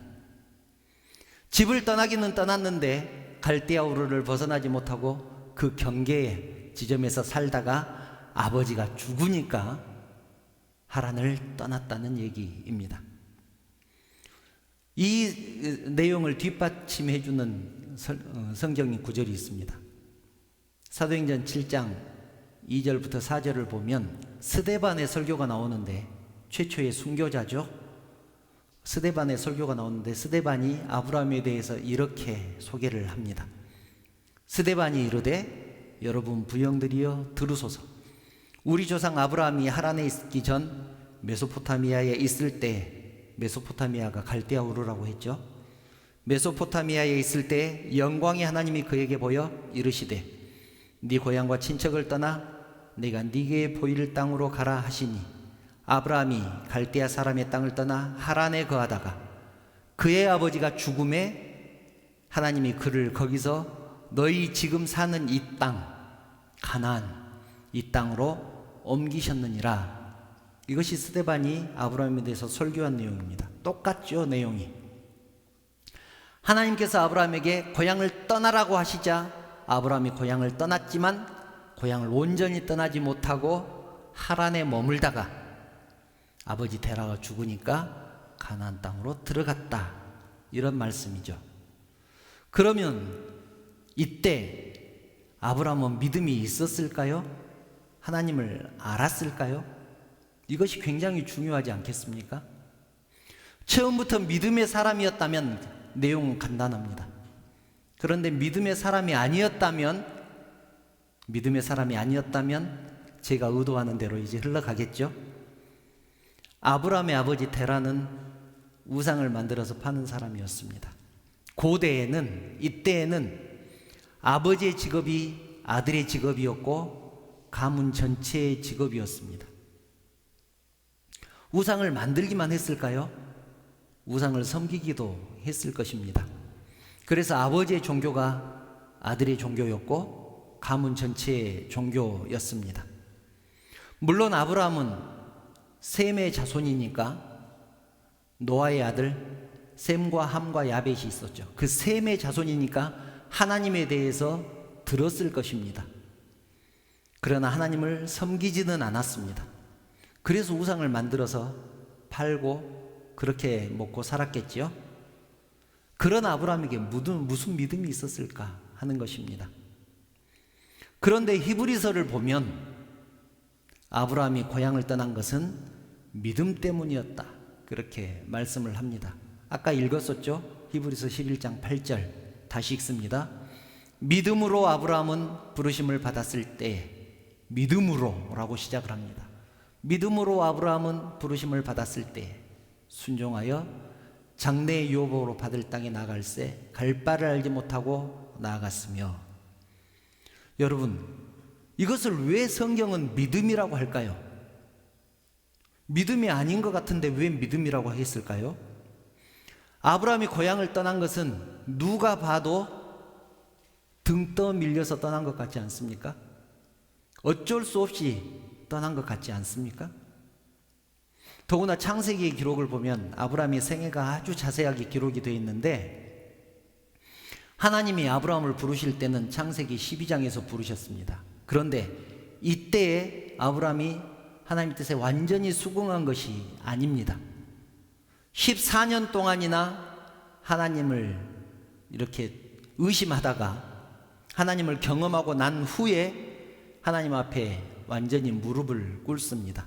집을 떠나기는 떠났는데 갈대아 우르를 벗어나지 못하고 그 경계의 지점에서 살다가 아버지가 죽으니까 하란을 떠났다는 얘기입니다. 이 내용을 뒷받침해 주는 성경 구절이 있습니다. 사도행전 7장 2절부터 4절을 보면 스데반의 설교가 나오는데, 최초의 순교자죠. 스데반의 설교가 나오는데 스데반이 아브라함에 대해서 이렇게 소개를 합니다. 스데반이 이르되 여러분 부형들이여 들으소서. 우리 조상 아브라함이 하란에 있기 전 메소포타미아에 있을 때, 메소포타미아가 갈대아 우르라고 했죠. 메소포타미아에 있을 때 영광의 하나님이 그에게 보여 이르시되 네 고향과 친척을 떠나 내가 네게 보일 땅으로 가라 하시니, 아브라함이 갈대아 사람의 땅을 떠나 하란에 거하다가 그의 아버지가 죽음에 하나님이 그를 거기서 너희 지금 사는 이 땅 가나안 이 땅으로 옮기셨느니라. 이것이 스데반이 아브라함에 대해서 설교한 내용입니다. 똑같죠, 내용이. 하나님께서 아브라함에게 고향을 떠나라고 하시자 아브라함이 고향을 떠났지만 고향을 온전히 떠나지 못하고 하란에 머물다가 아버지 데라가 죽으니까 가나안 땅으로 들어갔다. 이런 말씀이죠. 그러면 이때 아브라함은 믿음이 있었을까요? 하나님을 알았을까요? 이것이 굉장히 중요하지 않겠습니까? 처음부터 믿음의 사람이었다면 내용은 간단합니다. 그런데 믿음의 사람이 아니었다면 제가 의도하는 대로 이제 흘러가겠죠. 아브라함의 아버지 데라는 우상을 만들어서 파는 사람이었습니다. 이때에는 아버지의 직업이 아들의 직업이었고 가문 전체의 직업이었습니다. 우상을 만들기만 했을까요? 우상을 섬기기도 했을 것입니다. 그래서 아버지의 종교가 아들의 종교였고 가문 전체의 종교였습니다. 물론 아브라함은 셈의 자손이니까 노아의 아들 셈과 함과 야벳이 있었죠. 그 셈의 자손이니까 하나님에 대해서 들었을 것입니다. 그러나 하나님을 섬기지는 않았습니다. 그래서 우상을 만들어서 팔고 그렇게 먹고 살았겠지요. 그런 아브라함에게 무슨 믿음이 있었을까 하는 것입니다. 그런데 히브리서를 보면 아브라함이 고향을 떠난 것은 믿음 때문이었다, 그렇게 말씀을 합니다. 아까 읽었었죠? 히브리서 11장 8절 다시 읽습니다. 믿음으로 아브라함은 부르심을 받았을 때, 믿음으로라고 시작을 합니다. 믿음으로 아브라함은 부르심을 받았을 때 순종하여 장래의 유업으로 받을 땅에 나갈새 갈 바를 알지 못하고 나아갔으며. 여러분, 이것을 왜 성경은 믿음이라고 할까요? 믿음이 아닌 것 같은데 왜 믿음이라고 했을까요? 아브라함이 고향을 떠난 것은 누가 봐도 등 떠밀려서 떠난 것 같지 않습니까? 어쩔 수 없이 떠난 것 같지 않습니까? 더구나 창세기의 기록을 보면 아브라함의 생애가 아주 자세하게 기록이 되어 있는데, 하나님이 아브라함을 부르실 때는 창세기 12장에서 부르셨습니다. 그런데 이때에 아브라함이 하나님 뜻에 완전히 수긍한 것이 아닙니다. 14년 동안이나 하나님을 이렇게 의심하다가 하나님을 경험하고 난 후에 하나님 앞에 완전히 무릎을 꿇습니다.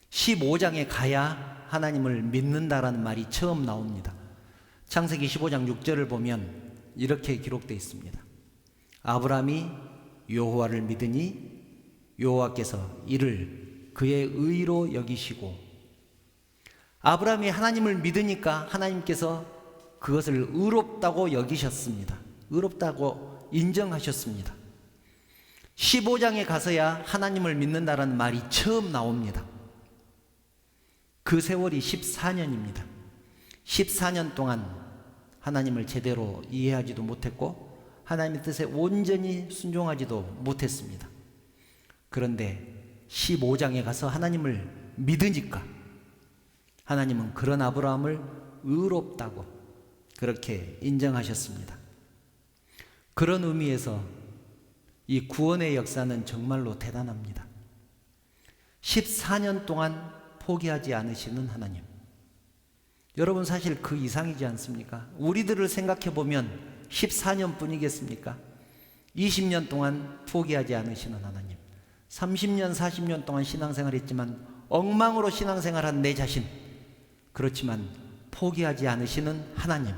15장에 가야 하나님을 믿는다라는 말이 처음 나옵니다. 창세기 15장 6절을 보면 이렇게 기록되어 있습니다. 아브라함이 여호와를 믿으니 여호와께서 이를 그의 의로 여기시고. 아브라함이 하나님을 믿으니까 하나님께서 그것을 의롭다고 여기셨습니다. 의롭다고 인정하셨습니다. 15장에 가서야 하나님을 믿는다라는 말이 처음 나옵니다. 그 세월이 14년입니다. 14년 동안 하나님을 제대로 이해하지도 못했고 하나님의 뜻에 온전히 순종하지도 못했습니다. 그런데 15장에 가서 하나님을 믿으니까 하나님은 그런 아브라함을 의롭다고 그렇게 인정하셨습니다. 그런 의미에서 이 구원의 역사는 정말로 대단합니다. 14년 동안 포기하지 않으시는 하나님. 여러분, 사실 그 이상이지 않습니까? 우리들을 생각해 보면 14년 뿐이겠습니까? 20년 동안 포기하지 않으시는 하나님, 30년 40년 동안 신앙생활 했지만 엉망으로 신앙생활한 내 자신, 그렇지만 포기하지 않으시는 하나님,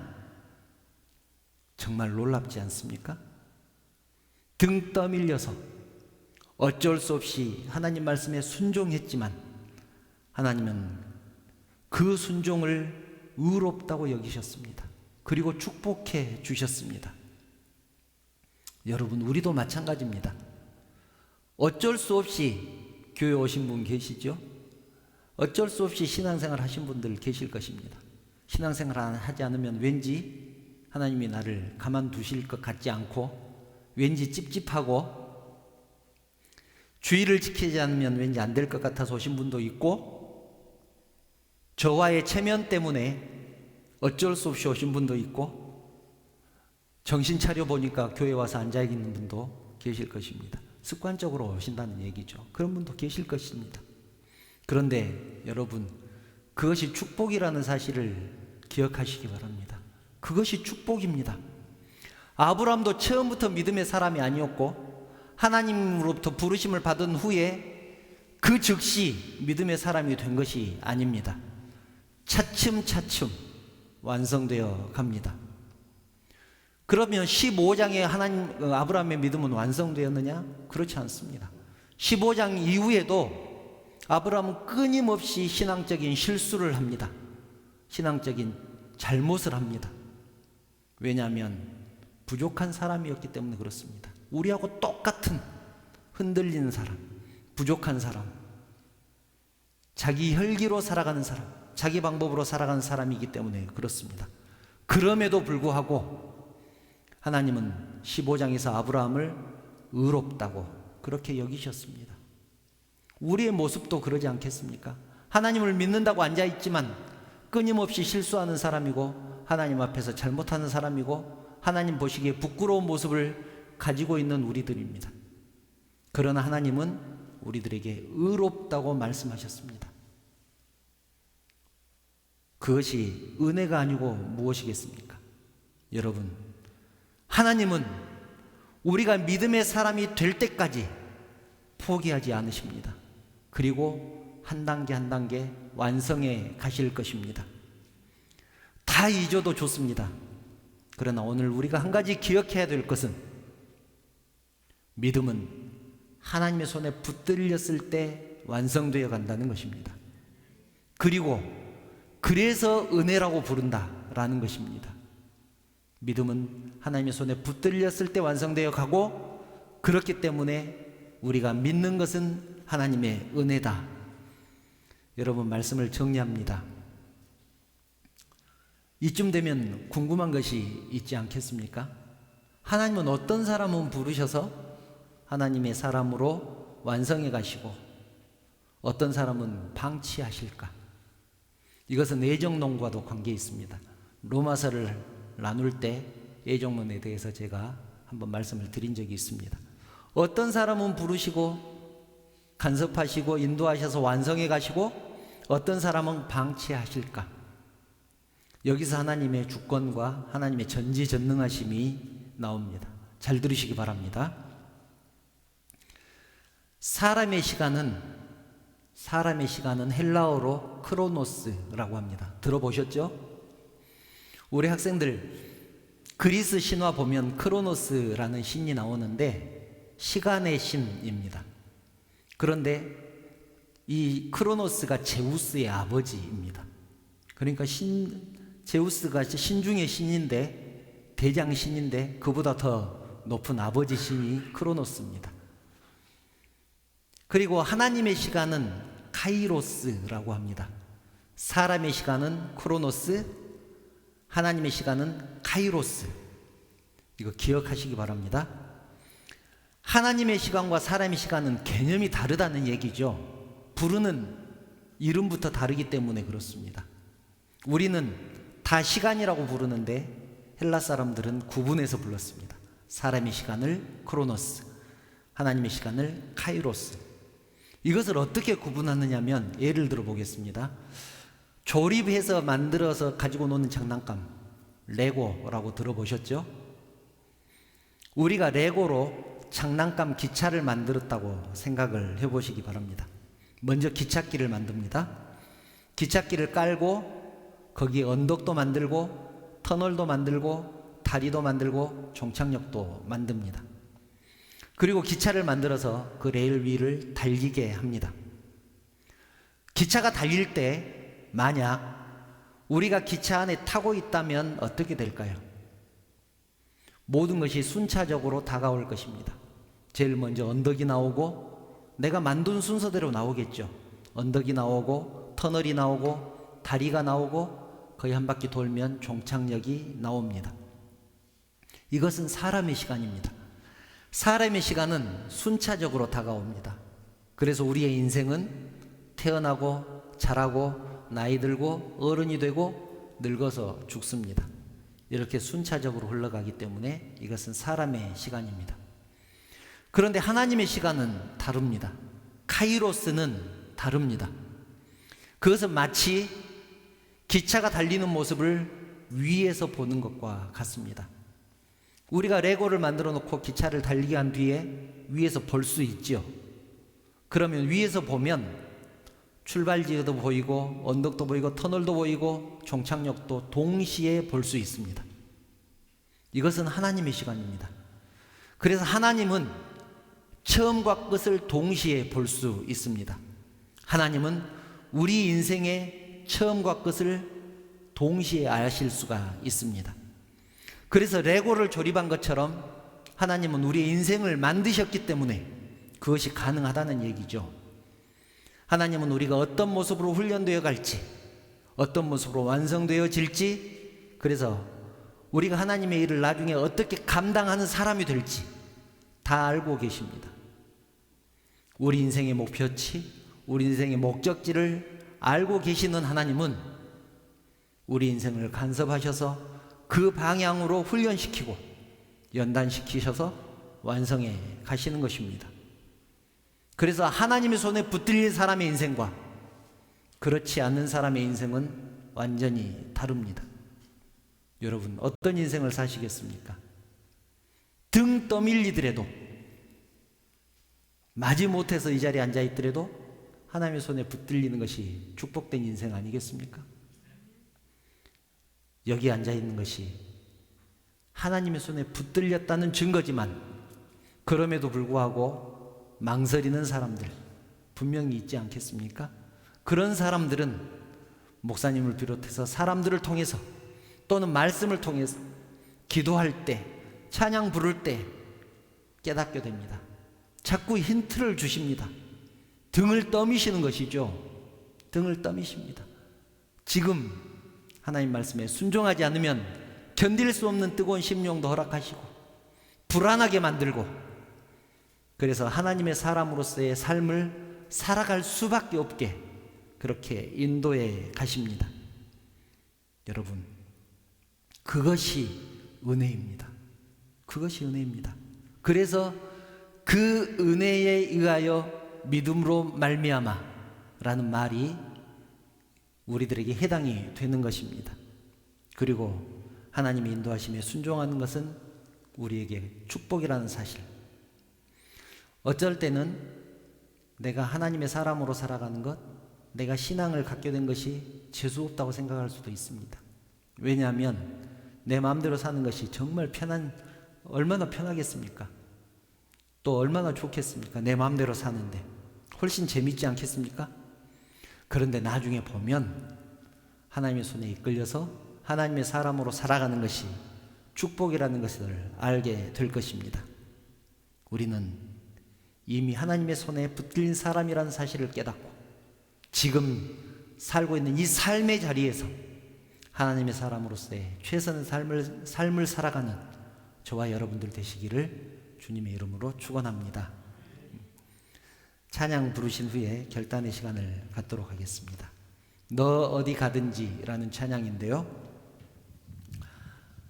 정말 놀랍지 않습니까? 등 떠밀려서 어쩔 수 없이 하나님 말씀에 순종했지만 하나님은 그 순종을 의롭다고 여기셨습니다. 그리고 축복해 주셨습니다. 여러분, 우리도 마찬가지입니다. 어쩔 수 없이 교회 오신 분 계시죠? 어쩔 수 없이 신앙생활 하신 분들 계실 것입니다. 신앙생활 하지 않으면 왠지 하나님이 나를 가만두실 것 같지 않고 왠지 찝찝하고 주의를 지키지 않으면 왠지 안 될 것 같아서 오신 분도 있고, 저와의 체면 때문에 어쩔 수 없이 오신 분도 있고, 정신 차려 보니까 교회 와서 앉아 있는 분도 계실 것입니다. 습관적으로 오신다는 얘기죠. 그런 분도 계실 것입니다. 그런데 여러분, 그것이 축복이라는 사실을 기억하시기 바랍니다. 그것이 축복입니다. 아브라함도 처음부터 믿음의 사람이 아니었고 하나님으로부터 부르심을 받은 후에 그 즉시 믿음의 사람이 된 것이 아닙니다. 차츰차츰 완성되어 갑니다. 그러면 15장에 아브라함의 믿음은 완성되었느냐? 그렇지 않습니다. 15장 이후에도 아브라함은 끊임없이 신앙적인 실수를 합니다. 신앙적인 잘못을 합니다. 왜냐하면 부족한 사람이었기 때문에 그렇습니다. 우리하고 똑같은 흔들리는 사람, 부족한 사람, 자기 혈기로 살아가는 사람, 자기 방법으로 살아가는 사람이기 때문에 그렇습니다. 그럼에도 불구하고 하나님은 15장에서 아브라함을 의롭다고 그렇게 여기셨습니다. 우리의 모습도 그러지 않겠습니까? 하나님을 믿는다고 앉아있지만 끊임없이 실수하는 사람이고 하나님 앞에서 잘못하는 사람이고 하나님 보시기에 부끄러운 모습을 가지고 있는 우리들입니다. 그러나 하나님은 우리들에게 의롭다고 말씀하셨습니다. 그것이 은혜가 아니고 무엇이겠습니까? 여러분, 하나님은 우리가 믿음의 사람이 될 때까지 포기하지 않으십니다. 그리고 한 단계 한 단계 완성해 가실 것입니다. 다 잊어도 좋습니다. 그러나 오늘 우리가 한 가지 기억해야 될 것은 믿음은 하나님의 손에 붙들렸을 때 완성되어 간다는 것입니다. 그리고 그래서 은혜라고 부른다라는 것입니다. 믿음은 하나님의 손에 붙들렸을 때 완성되어 가고 그렇기 때문에 우리가 믿는 것은 하나님의 은혜다. 여러분, 말씀을 정리합니다. 이쯤 되면 궁금한 것이 있지 않겠습니까? 하나님은 어떤 사람은 부르셔서 하나님의 사람으로 완성해 가시고 어떤 사람은 방치하실까? 이것은 애정론과도 관계 있습니다. 로마서를 나눌 때 애정론에 대해서 제가 한번 말씀을 드린 적이 있습니다. 어떤 사람은 부르시고 간섭하시고 인도하셔서 완성해 가시고 어떤 사람은 방치하실까? 여기서 하나님의 주권과 하나님의 전지전능하심이 나옵니다. 잘 들으시기 바랍니다. 사람의 시간은 헬라어로 크로노스라고 합니다. 들어보셨죠? 우리 학생들 그리스 신화 보면 크로노스라는 신이 나오는데 시간의 신입니다. 그런데 이 크로노스가 제우스의 아버지입니다. 그러니까 제우스가 신 중의 신인데 대장신인데 그보다 더 높은 아버지 신이 크로노스입니다. 그리고 하나님의 시간은 카이로스라고 합니다. 사람의 시간은 크로노스, 하나님의 시간은 카이로스. 이거 기억하시기 바랍니다. 하나님의 시간과 사람의 시간은 개념이 다르다는 얘기죠. 부르는 이름부터 다르기 때문에 그렇습니다. 우리는 다 시간이라고 부르는데 헬라 사람들은 구분해서 불렀습니다. 사람의 시간을 크로노스, 하나님의 시간을 카이로스. 이것을 어떻게 구분하느냐면 예를 들어 보겠습니다. 조립해서 만들어서 가지고 노는 장난감, 레고라고 들어보셨죠? 우리가 레고로 장난감 기차를 만들었다고 생각을 해보시기 바랍니다. 먼저 기찻길을 만듭니다. 기찻길을 깔고 거기에 언덕도 만들고 터널도 만들고 다리도 만들고 종착역도 만듭니다. 그리고 기차를 만들어서 그 레일 위를 달리게 합니다. 기차가 달릴 때 만약 우리가 기차 안에 타고 있다면 어떻게 될까요? 모든 것이 순차적으로 다가올 것입니다. 제일 먼저 언덕이 나오고 내가 만든 순서대로 나오겠죠. 언덕이 나오고 터널이 나오고 다리가 나오고 거의 한 바퀴 돌면 종착역이 나옵니다. 이것은 사람의 시간입니다. 사람의 시간은 순차적으로 다가옵니다. 그래서 우리의 인생은 태어나고 자라고 나이 들고 어른이 되고 늙어서 죽습니다. 이렇게 순차적으로 흘러가기 때문에 이것은 사람의 시간입니다. 그런데 하나님의 시간은 다릅니다. 카이로스는 다릅니다. 그것은 마치 기차가 달리는 모습을 위에서 보는 것과 같습니다. 우리가 레고를 만들어 놓고 기차를 달리게 한 뒤에 위에서 볼 수 있죠. 그러면 위에서 보면 출발지도 보이고 언덕도 보이고 터널도 보이고 종착역도 동시에 볼 수 있습니다. 이것은 하나님의 시간입니다. 그래서 하나님은 처음과 끝을 동시에 볼 수 있습니다. 하나님은 우리 인생의 처음과 끝을 동시에 아실 수가 있습니다. 그래서 레고를 조립한 것처럼 하나님은 우리의 인생을 만드셨기 때문에 그것이 가능하다는 얘기죠. 하나님은 우리가 어떤 모습으로 훈련되어 갈지, 어떤 모습으로 완성되어질지, 그래서 우리가 하나님의 일을 나중에 어떻게 감당하는 사람이 될지 다 알고 계십니다. 우리 인생의 목표치, 우리 인생의 목적지를 알고 계시는 하나님은 우리 인생을 간섭하셔서 그 방향으로 훈련시키고 연단시키셔서 완성해 가시는 것입니다. 그래서 하나님의 손에 붙들린 사람의 인생과 그렇지 않는 사람의 인생은 완전히 다릅니다. 여러분, 어떤 인생을 사시겠습니까? 등 떠밀리더라도, 마지못해서 이 자리에 앉아있더라도 하나님의 손에 붙들리는 것이 축복된 인생 아니겠습니까? 여기 앉아있는 것이 하나님의 손에 붙들렸다는 증거지만 그럼에도 불구하고 망설이는 사람들 분명히 있지 않겠습니까? 그런 사람들은 목사님을 비롯해서 사람들을 통해서 또는 말씀을 통해서 기도할 때, 찬양 부를 때 깨닫게 됩니다. 자꾸 힌트를 주십니다. 등을 떠미시는 것이죠. 등을 떠미십니다. 지금 하나님 말씀에 순종하지 않으면 견딜 수 없는 뜨거운 심령도 허락하시고 불안하게 만들고, 그래서 하나님의 사람으로서의 삶을 살아갈 수밖에 없게 그렇게 인도해 가십니다. 여러분, 그것이 은혜입니다. 그것이 은혜입니다. 그래서 그 은혜에 의하여 믿음으로 말미암아 라는 말이 우리들에게 해당이 되는 것입니다. 그리고 하나님의 인도하심에 순종하는 것은 우리에게 축복이라는 사실. 어쩔 때는 내가 하나님의 사람으로 살아가는 것, 내가 신앙을 갖게 된 것이 재수없다고 생각할 수도 있습니다. 왜냐하면 내 마음대로 사는 것이 정말 얼마나 편하겠습니까? 또 얼마나 좋겠습니까? 내 마음대로 사는데 훨씬 재밌지 않겠습니까? 그런데 나중에 보면 하나님의 손에 이끌려서 하나님의 사람으로 살아가는 것이 축복이라는 것을 알게 될 것입니다. 우리는 이미 하나님의 손에 붙들린 사람이라는 사실을 깨닫고 지금 살고 있는 이 삶의 자리에서 하나님의 사람으로서의 최선의 삶을 살아가는 저와 여러분들 되시기를 주님의 이름으로 축원합니다. 찬양 부르신 후에 결단의 시간을 갖도록 하겠습니다. 너 어디 가든지 라는 찬양인데요,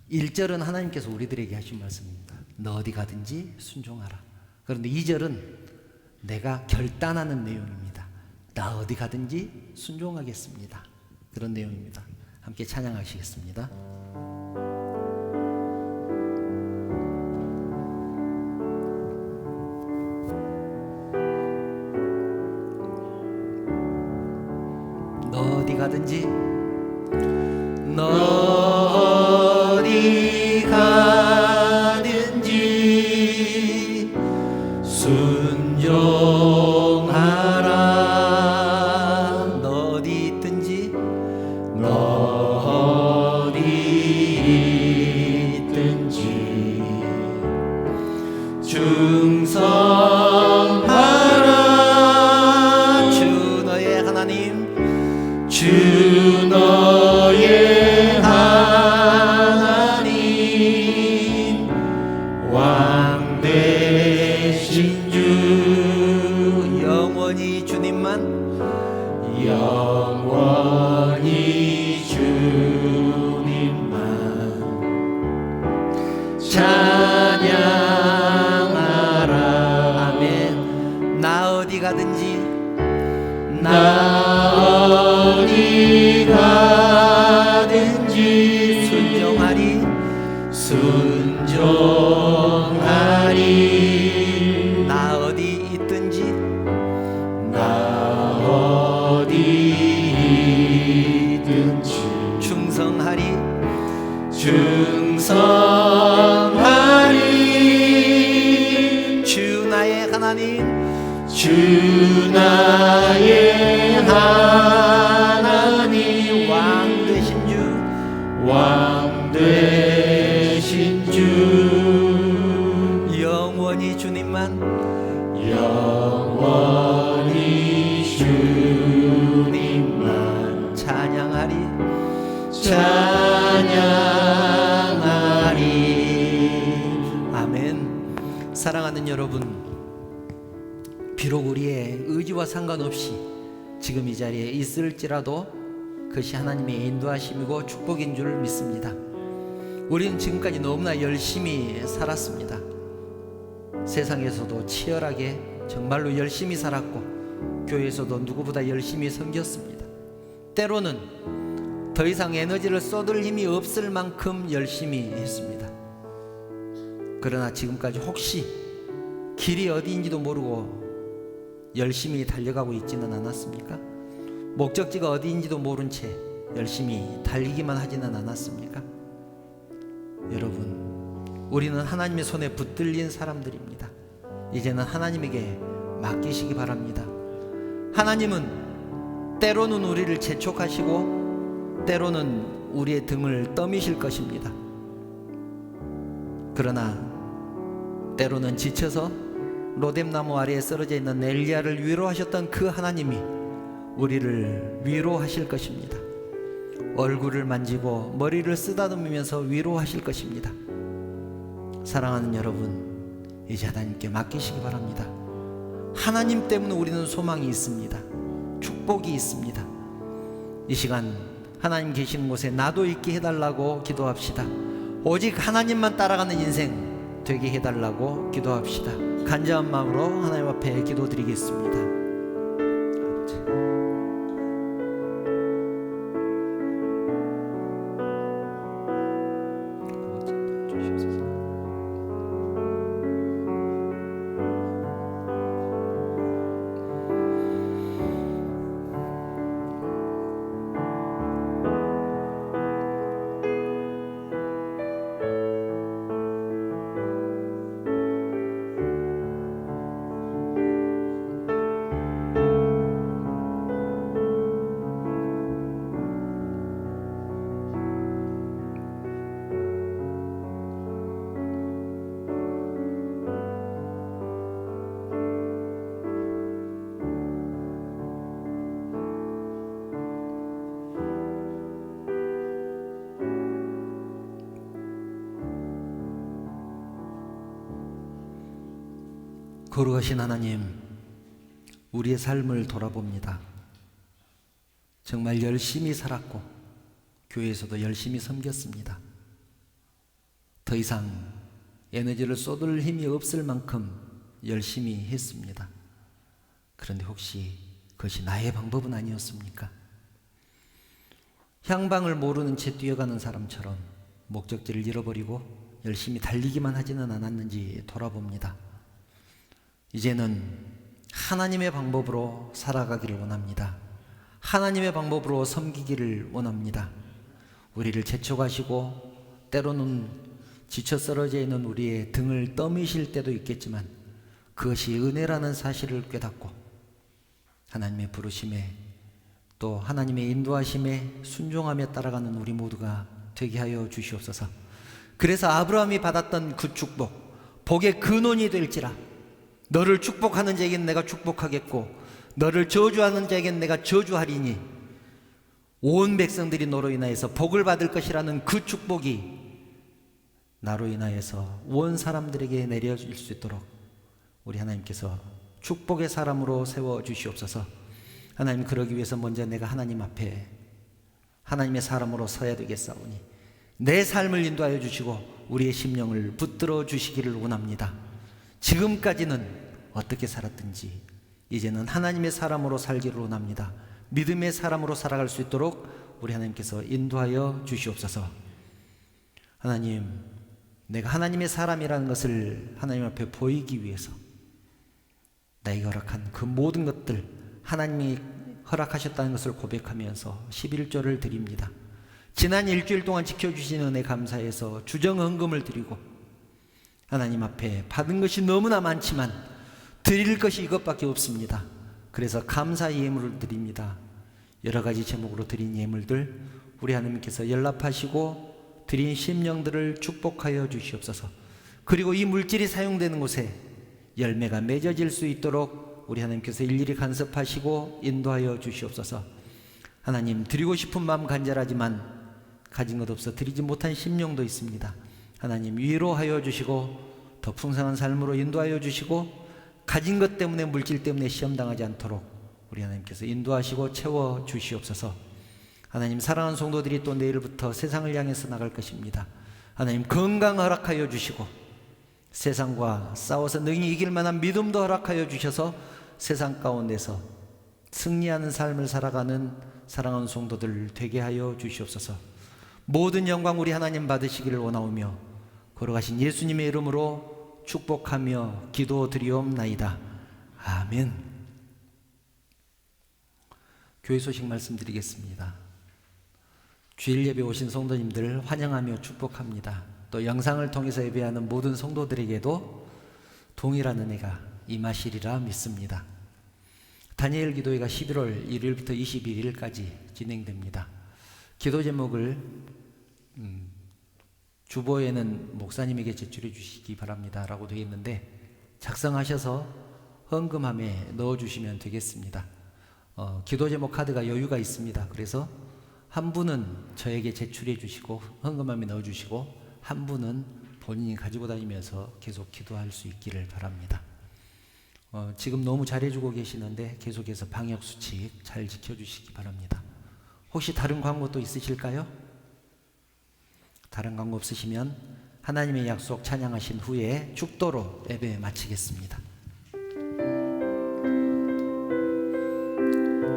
1절은 하나님께서 우리들에게 하신 말씀입니다. 너 어디 가든지 순종하라. 그런데 2절은 내가 결단하는 내용입니다. 나 어디 가든지 순종하겠습니다. 그런 내용입니다. 함께 찬양하시겠습니다. 너 어디 가든지, 너 어디 가든지 순종하라. 너 어디 있든지, 너 어디 있든지 충성하라. 주 너의 하나님, 주 너의 하나님, 왕 되신 주, 영원히 주님만, 영원히 주님만 찬양하라. 아멘. 나 어디 가든지, 나 어디 가든지 순종하리, 순종하리. 나 어디 있든지, 나 어디 하나님, 주 나의 하나님 왕 되신 주, 왕 되신 주 영원히 주님만 영원히 주님만 찬양하리. 찬양하리. 아멘. 사랑하는 여러분, 비록 우리의 의지와 상관없이 지금 이 자리에 있을지라도 그것이 하나님의 인도하심이고 축복인 줄 믿습니다. 우리는 지금까지 너무나 열심히 살았습니다. 세상에서도 치열하게 정말로 열심히 살았고 교회에서도 누구보다 열심히 섬겼습니다. 때로는 더 이상 에너지를 쏟을 힘이 없을 만큼 열심히 했습니다. 그러나 지금까지 혹시 길이 어디인지도 모르고 열심히 달려가고 있지는 않았습니까? 목적지가 어디인지도 모른 채 열심히 달리기만 하지는 않았습니까? 여러분, 우리는 하나님의 손에 붙들린 사람들입니다. 이제는 하나님에게 맡기시기 바랍니다. 하나님은 때로는 우리를 재촉하시고 때로는 우리의 등을 떠미실 것입니다. 그러나 때로는 지쳐서 로뎀나무 아래에 쓰러져 있는 엘리야를 위로하셨던 그 하나님이 우리를 위로하실 것입니다. 얼굴을 만지고 머리를 쓰다듬으면서 위로하실 것입니다. 사랑하는 여러분, 이제 하나님께 맡기시기 바랍니다. 하나님 때문에 우리는 소망이 있습니다. 축복이 있습니다. 이 시간 하나님 계시는 곳에 나도 있게 해달라고 기도합시다. 오직 하나님만 따라가는 인생 되게 해달라고 기도합시다. 간절한 마음으로 하나님 앞에 기도드리겠습니다. 거룩하신 하나님, 우리의 삶을 돌아봅니다. 정말 열심히 살았고 교회에서도 열심히 섬겼습니다. 더 이상 에너지를 쏟을 힘이 없을 만큼 열심히 했습니다. 그런데 혹시 그것이 나의 방법은 아니었습니까? 향방을 모르는 채 뛰어가는 사람처럼 목적지를 잃어버리고 열심히 달리기만 하지는 않았는지 돌아봅니다. 이제는 하나님의 방법으로 살아가기를 원합니다. 하나님의 방법으로 섬기기를 원합니다. 우리를 재촉하시고 때로는 지쳐 쓰러져 있는 우리의 등을 떠미실 때도 있겠지만 그것이 은혜라는 사실을 깨닫고 하나님의 부르심에 또 하나님의 인도하심에 순종하며 따라가는 우리 모두가 되게 하여 주시옵소서. 그래서 아브라함이 받았던 그 축복, 복의 근원이 될지라. 너를 축복하는 자에겐 내가 축복하겠고 너를 저주하는 자에겐 내가 저주하리니 온 백성들이 너로 인하여서 복을 받을 것이라는 그 축복이 나로 인하여서 온 사람들에게 내려질 수 있도록 우리 하나님께서 축복의 사람으로 세워주시옵소서. 하나님, 그러기 위해서 먼저 내가 하나님 앞에 하나님의 사람으로 서야 되겠사오니 내 삶을 인도하여 주시고 우리의 심령을 붙들어 주시기를 원합니다. 지금까지는 어떻게 살았든지 이제는 하나님의 사람으로 살기를 원합니다. 믿음의 사람으로 살아갈 수 있도록 우리 하나님께서 인도하여 주시옵소서. 하나님, 내가 하나님의 사람이라는 것을 하나님 앞에 보이기 위해서 나에게 허락한 그 모든 것들 하나님이 허락하셨다는 것을 고백하면서 11조를 드립니다. 지난 일주일 동안 지켜주신 은혜 감사해서 주정헌금을 드리고 하나님 앞에 받은 것이 너무나 많지만 드릴 것이 이것밖에 없습니다. 그래서 감사 예물을 드립니다. 여러 가지 제목으로 드린 예물들 우리 하나님께서 연락하시고 드린 심령들을 축복하여 주시옵소서. 그리고 이 물질이 사용되는 곳에 열매가 맺어질 수 있도록 우리 하나님께서 일일이 간섭하시고 인도하여 주시옵소서. 하나님, 드리고 싶은 마음 간절하지만 가진 것 없어 드리지 못한 심령도 있습니다. 하나님, 위로하여 주시고 더 풍성한 삶으로 인도하여 주시고 가진 것 때문에, 물질 때문에 시험당하지 않도록 우리 하나님께서 인도하시고 채워 주시옵소서. 하나님, 사랑하는 성도들이 또 내일부터 세상을 향해서 나갈 것입니다. 하나님, 건강 허락하여 주시고 세상과 싸워서 능히 이길 만한 믿음도 허락하여 주셔서 세상 가운데서 승리하는 삶을 살아가는 사랑하는 성도들 되게 하여 주시옵소서. 모든 영광 우리 하나님 받으시기를 원하오며 걸어가신 예수님의 이름으로 축복하며 기도드리옵나이다. 아멘. 교회 소식 말씀드리겠습니다. 주일 예배 오신 성도님들 환영하며 축복합니다. 또 영상을 통해서 예배하는 모든 성도들에게도 동일한 은혜가 임하시리라 믿습니다. 다니엘 기도회가 11월 1일부터 21일까지 진행됩니다. 기도 제목을 주보에는 목사님에게 제출해 주시기 바랍니다 라고 되어 있는데 작성하셔서 헌금함에 넣어주시면 되겠습니다. 기도 제목 카드가 여유가 있습니다. 그래서 한 분은 저에게 제출해 주시고 헌금함에 넣어주시고 한 분은 본인이 가지고 다니면서 계속 기도할 수 있기를 바랍니다. 지금 너무 잘해주고 계시는데 계속해서 방역수칙 잘 지켜주시기 바랍니다. 혹시 다른 광고 또 있으실까요? 다른 광고 없으시면 하나님의 약속 찬양하신 후에 축도로 예배 마치겠습니다.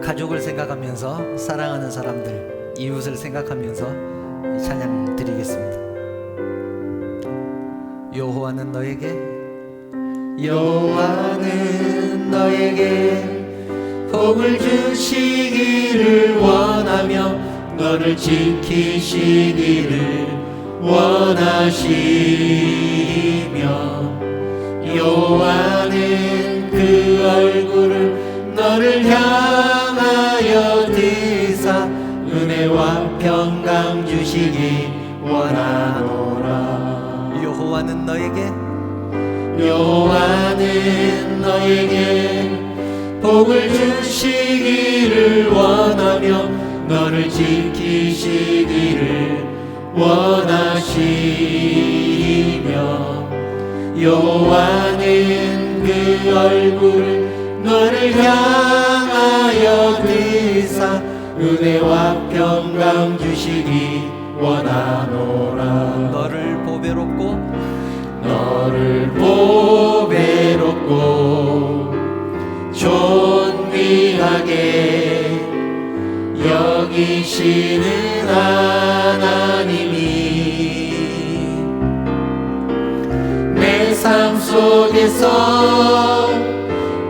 가족을 생각하면서 사랑하는 사람들, 이웃을 생각하면서 찬양 드리겠습니다. 여호와는 너에게 복을 주시기를 원하며 너를 지키시기를 원하시며 여호와는 그 얼굴을 너를 향하여 드사 은혜와 평강 주시기 원하노라. 여호와는 너에게 복을 주시기를 원하며 너를 지키시기를 원하시며 여호와는 그 얼굴을 너를 향하여 드사 은혜와 평강 주시기 원하노라. 너를 보배롭고 존귀하게 여기시는 하나님이 내 삶 속에서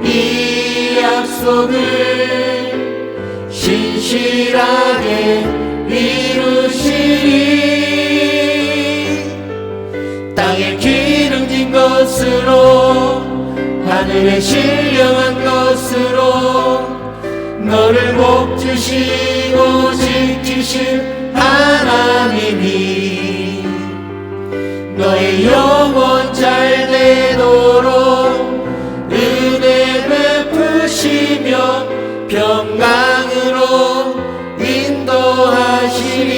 이 약속을 신실하게 이루시리. 땅에 기름진 것으로 하늘에 신령한 것으로 너를 복주시고 지키실 하나님이 너의 영혼 잘 되도록 은혜 베푸시며 평강으로 인도하시리.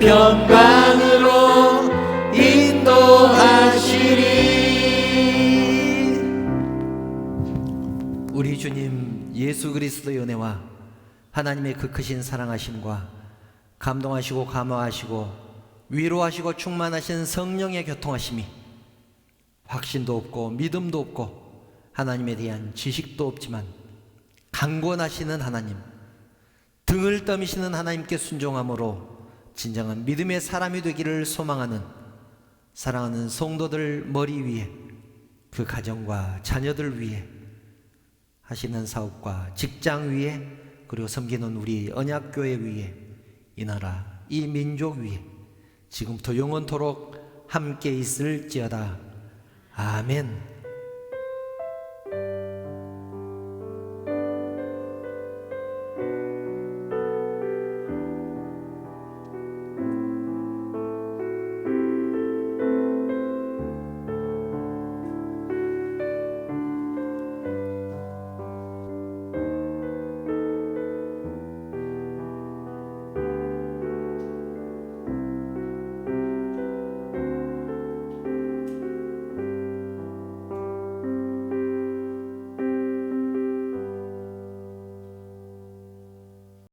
평강으로 인도하시리. 우리 주님 예수 그리스도의 은혜와 하나님의 그 크신 사랑하심과 감동하시고 감화하시고 위로하시고 충만하신 성령의 교통하심이 확신도 없고 믿음도 없고 하나님에 대한 지식도 없지만 강권하시는 하나님, 등을 떠미시는 하나님께 순종함으로 진정한 믿음의 사람이 되기를 소망하는 사랑하는 성도들 머리 위에, 그 가정과 자녀들 위에, 하시는 사업과 직장 위에, 그리고 섬기는 우리 언약교회 위에, 이 나라 이 민족 위에 지금부터 영원토록 함께 있을지어다. 아멘.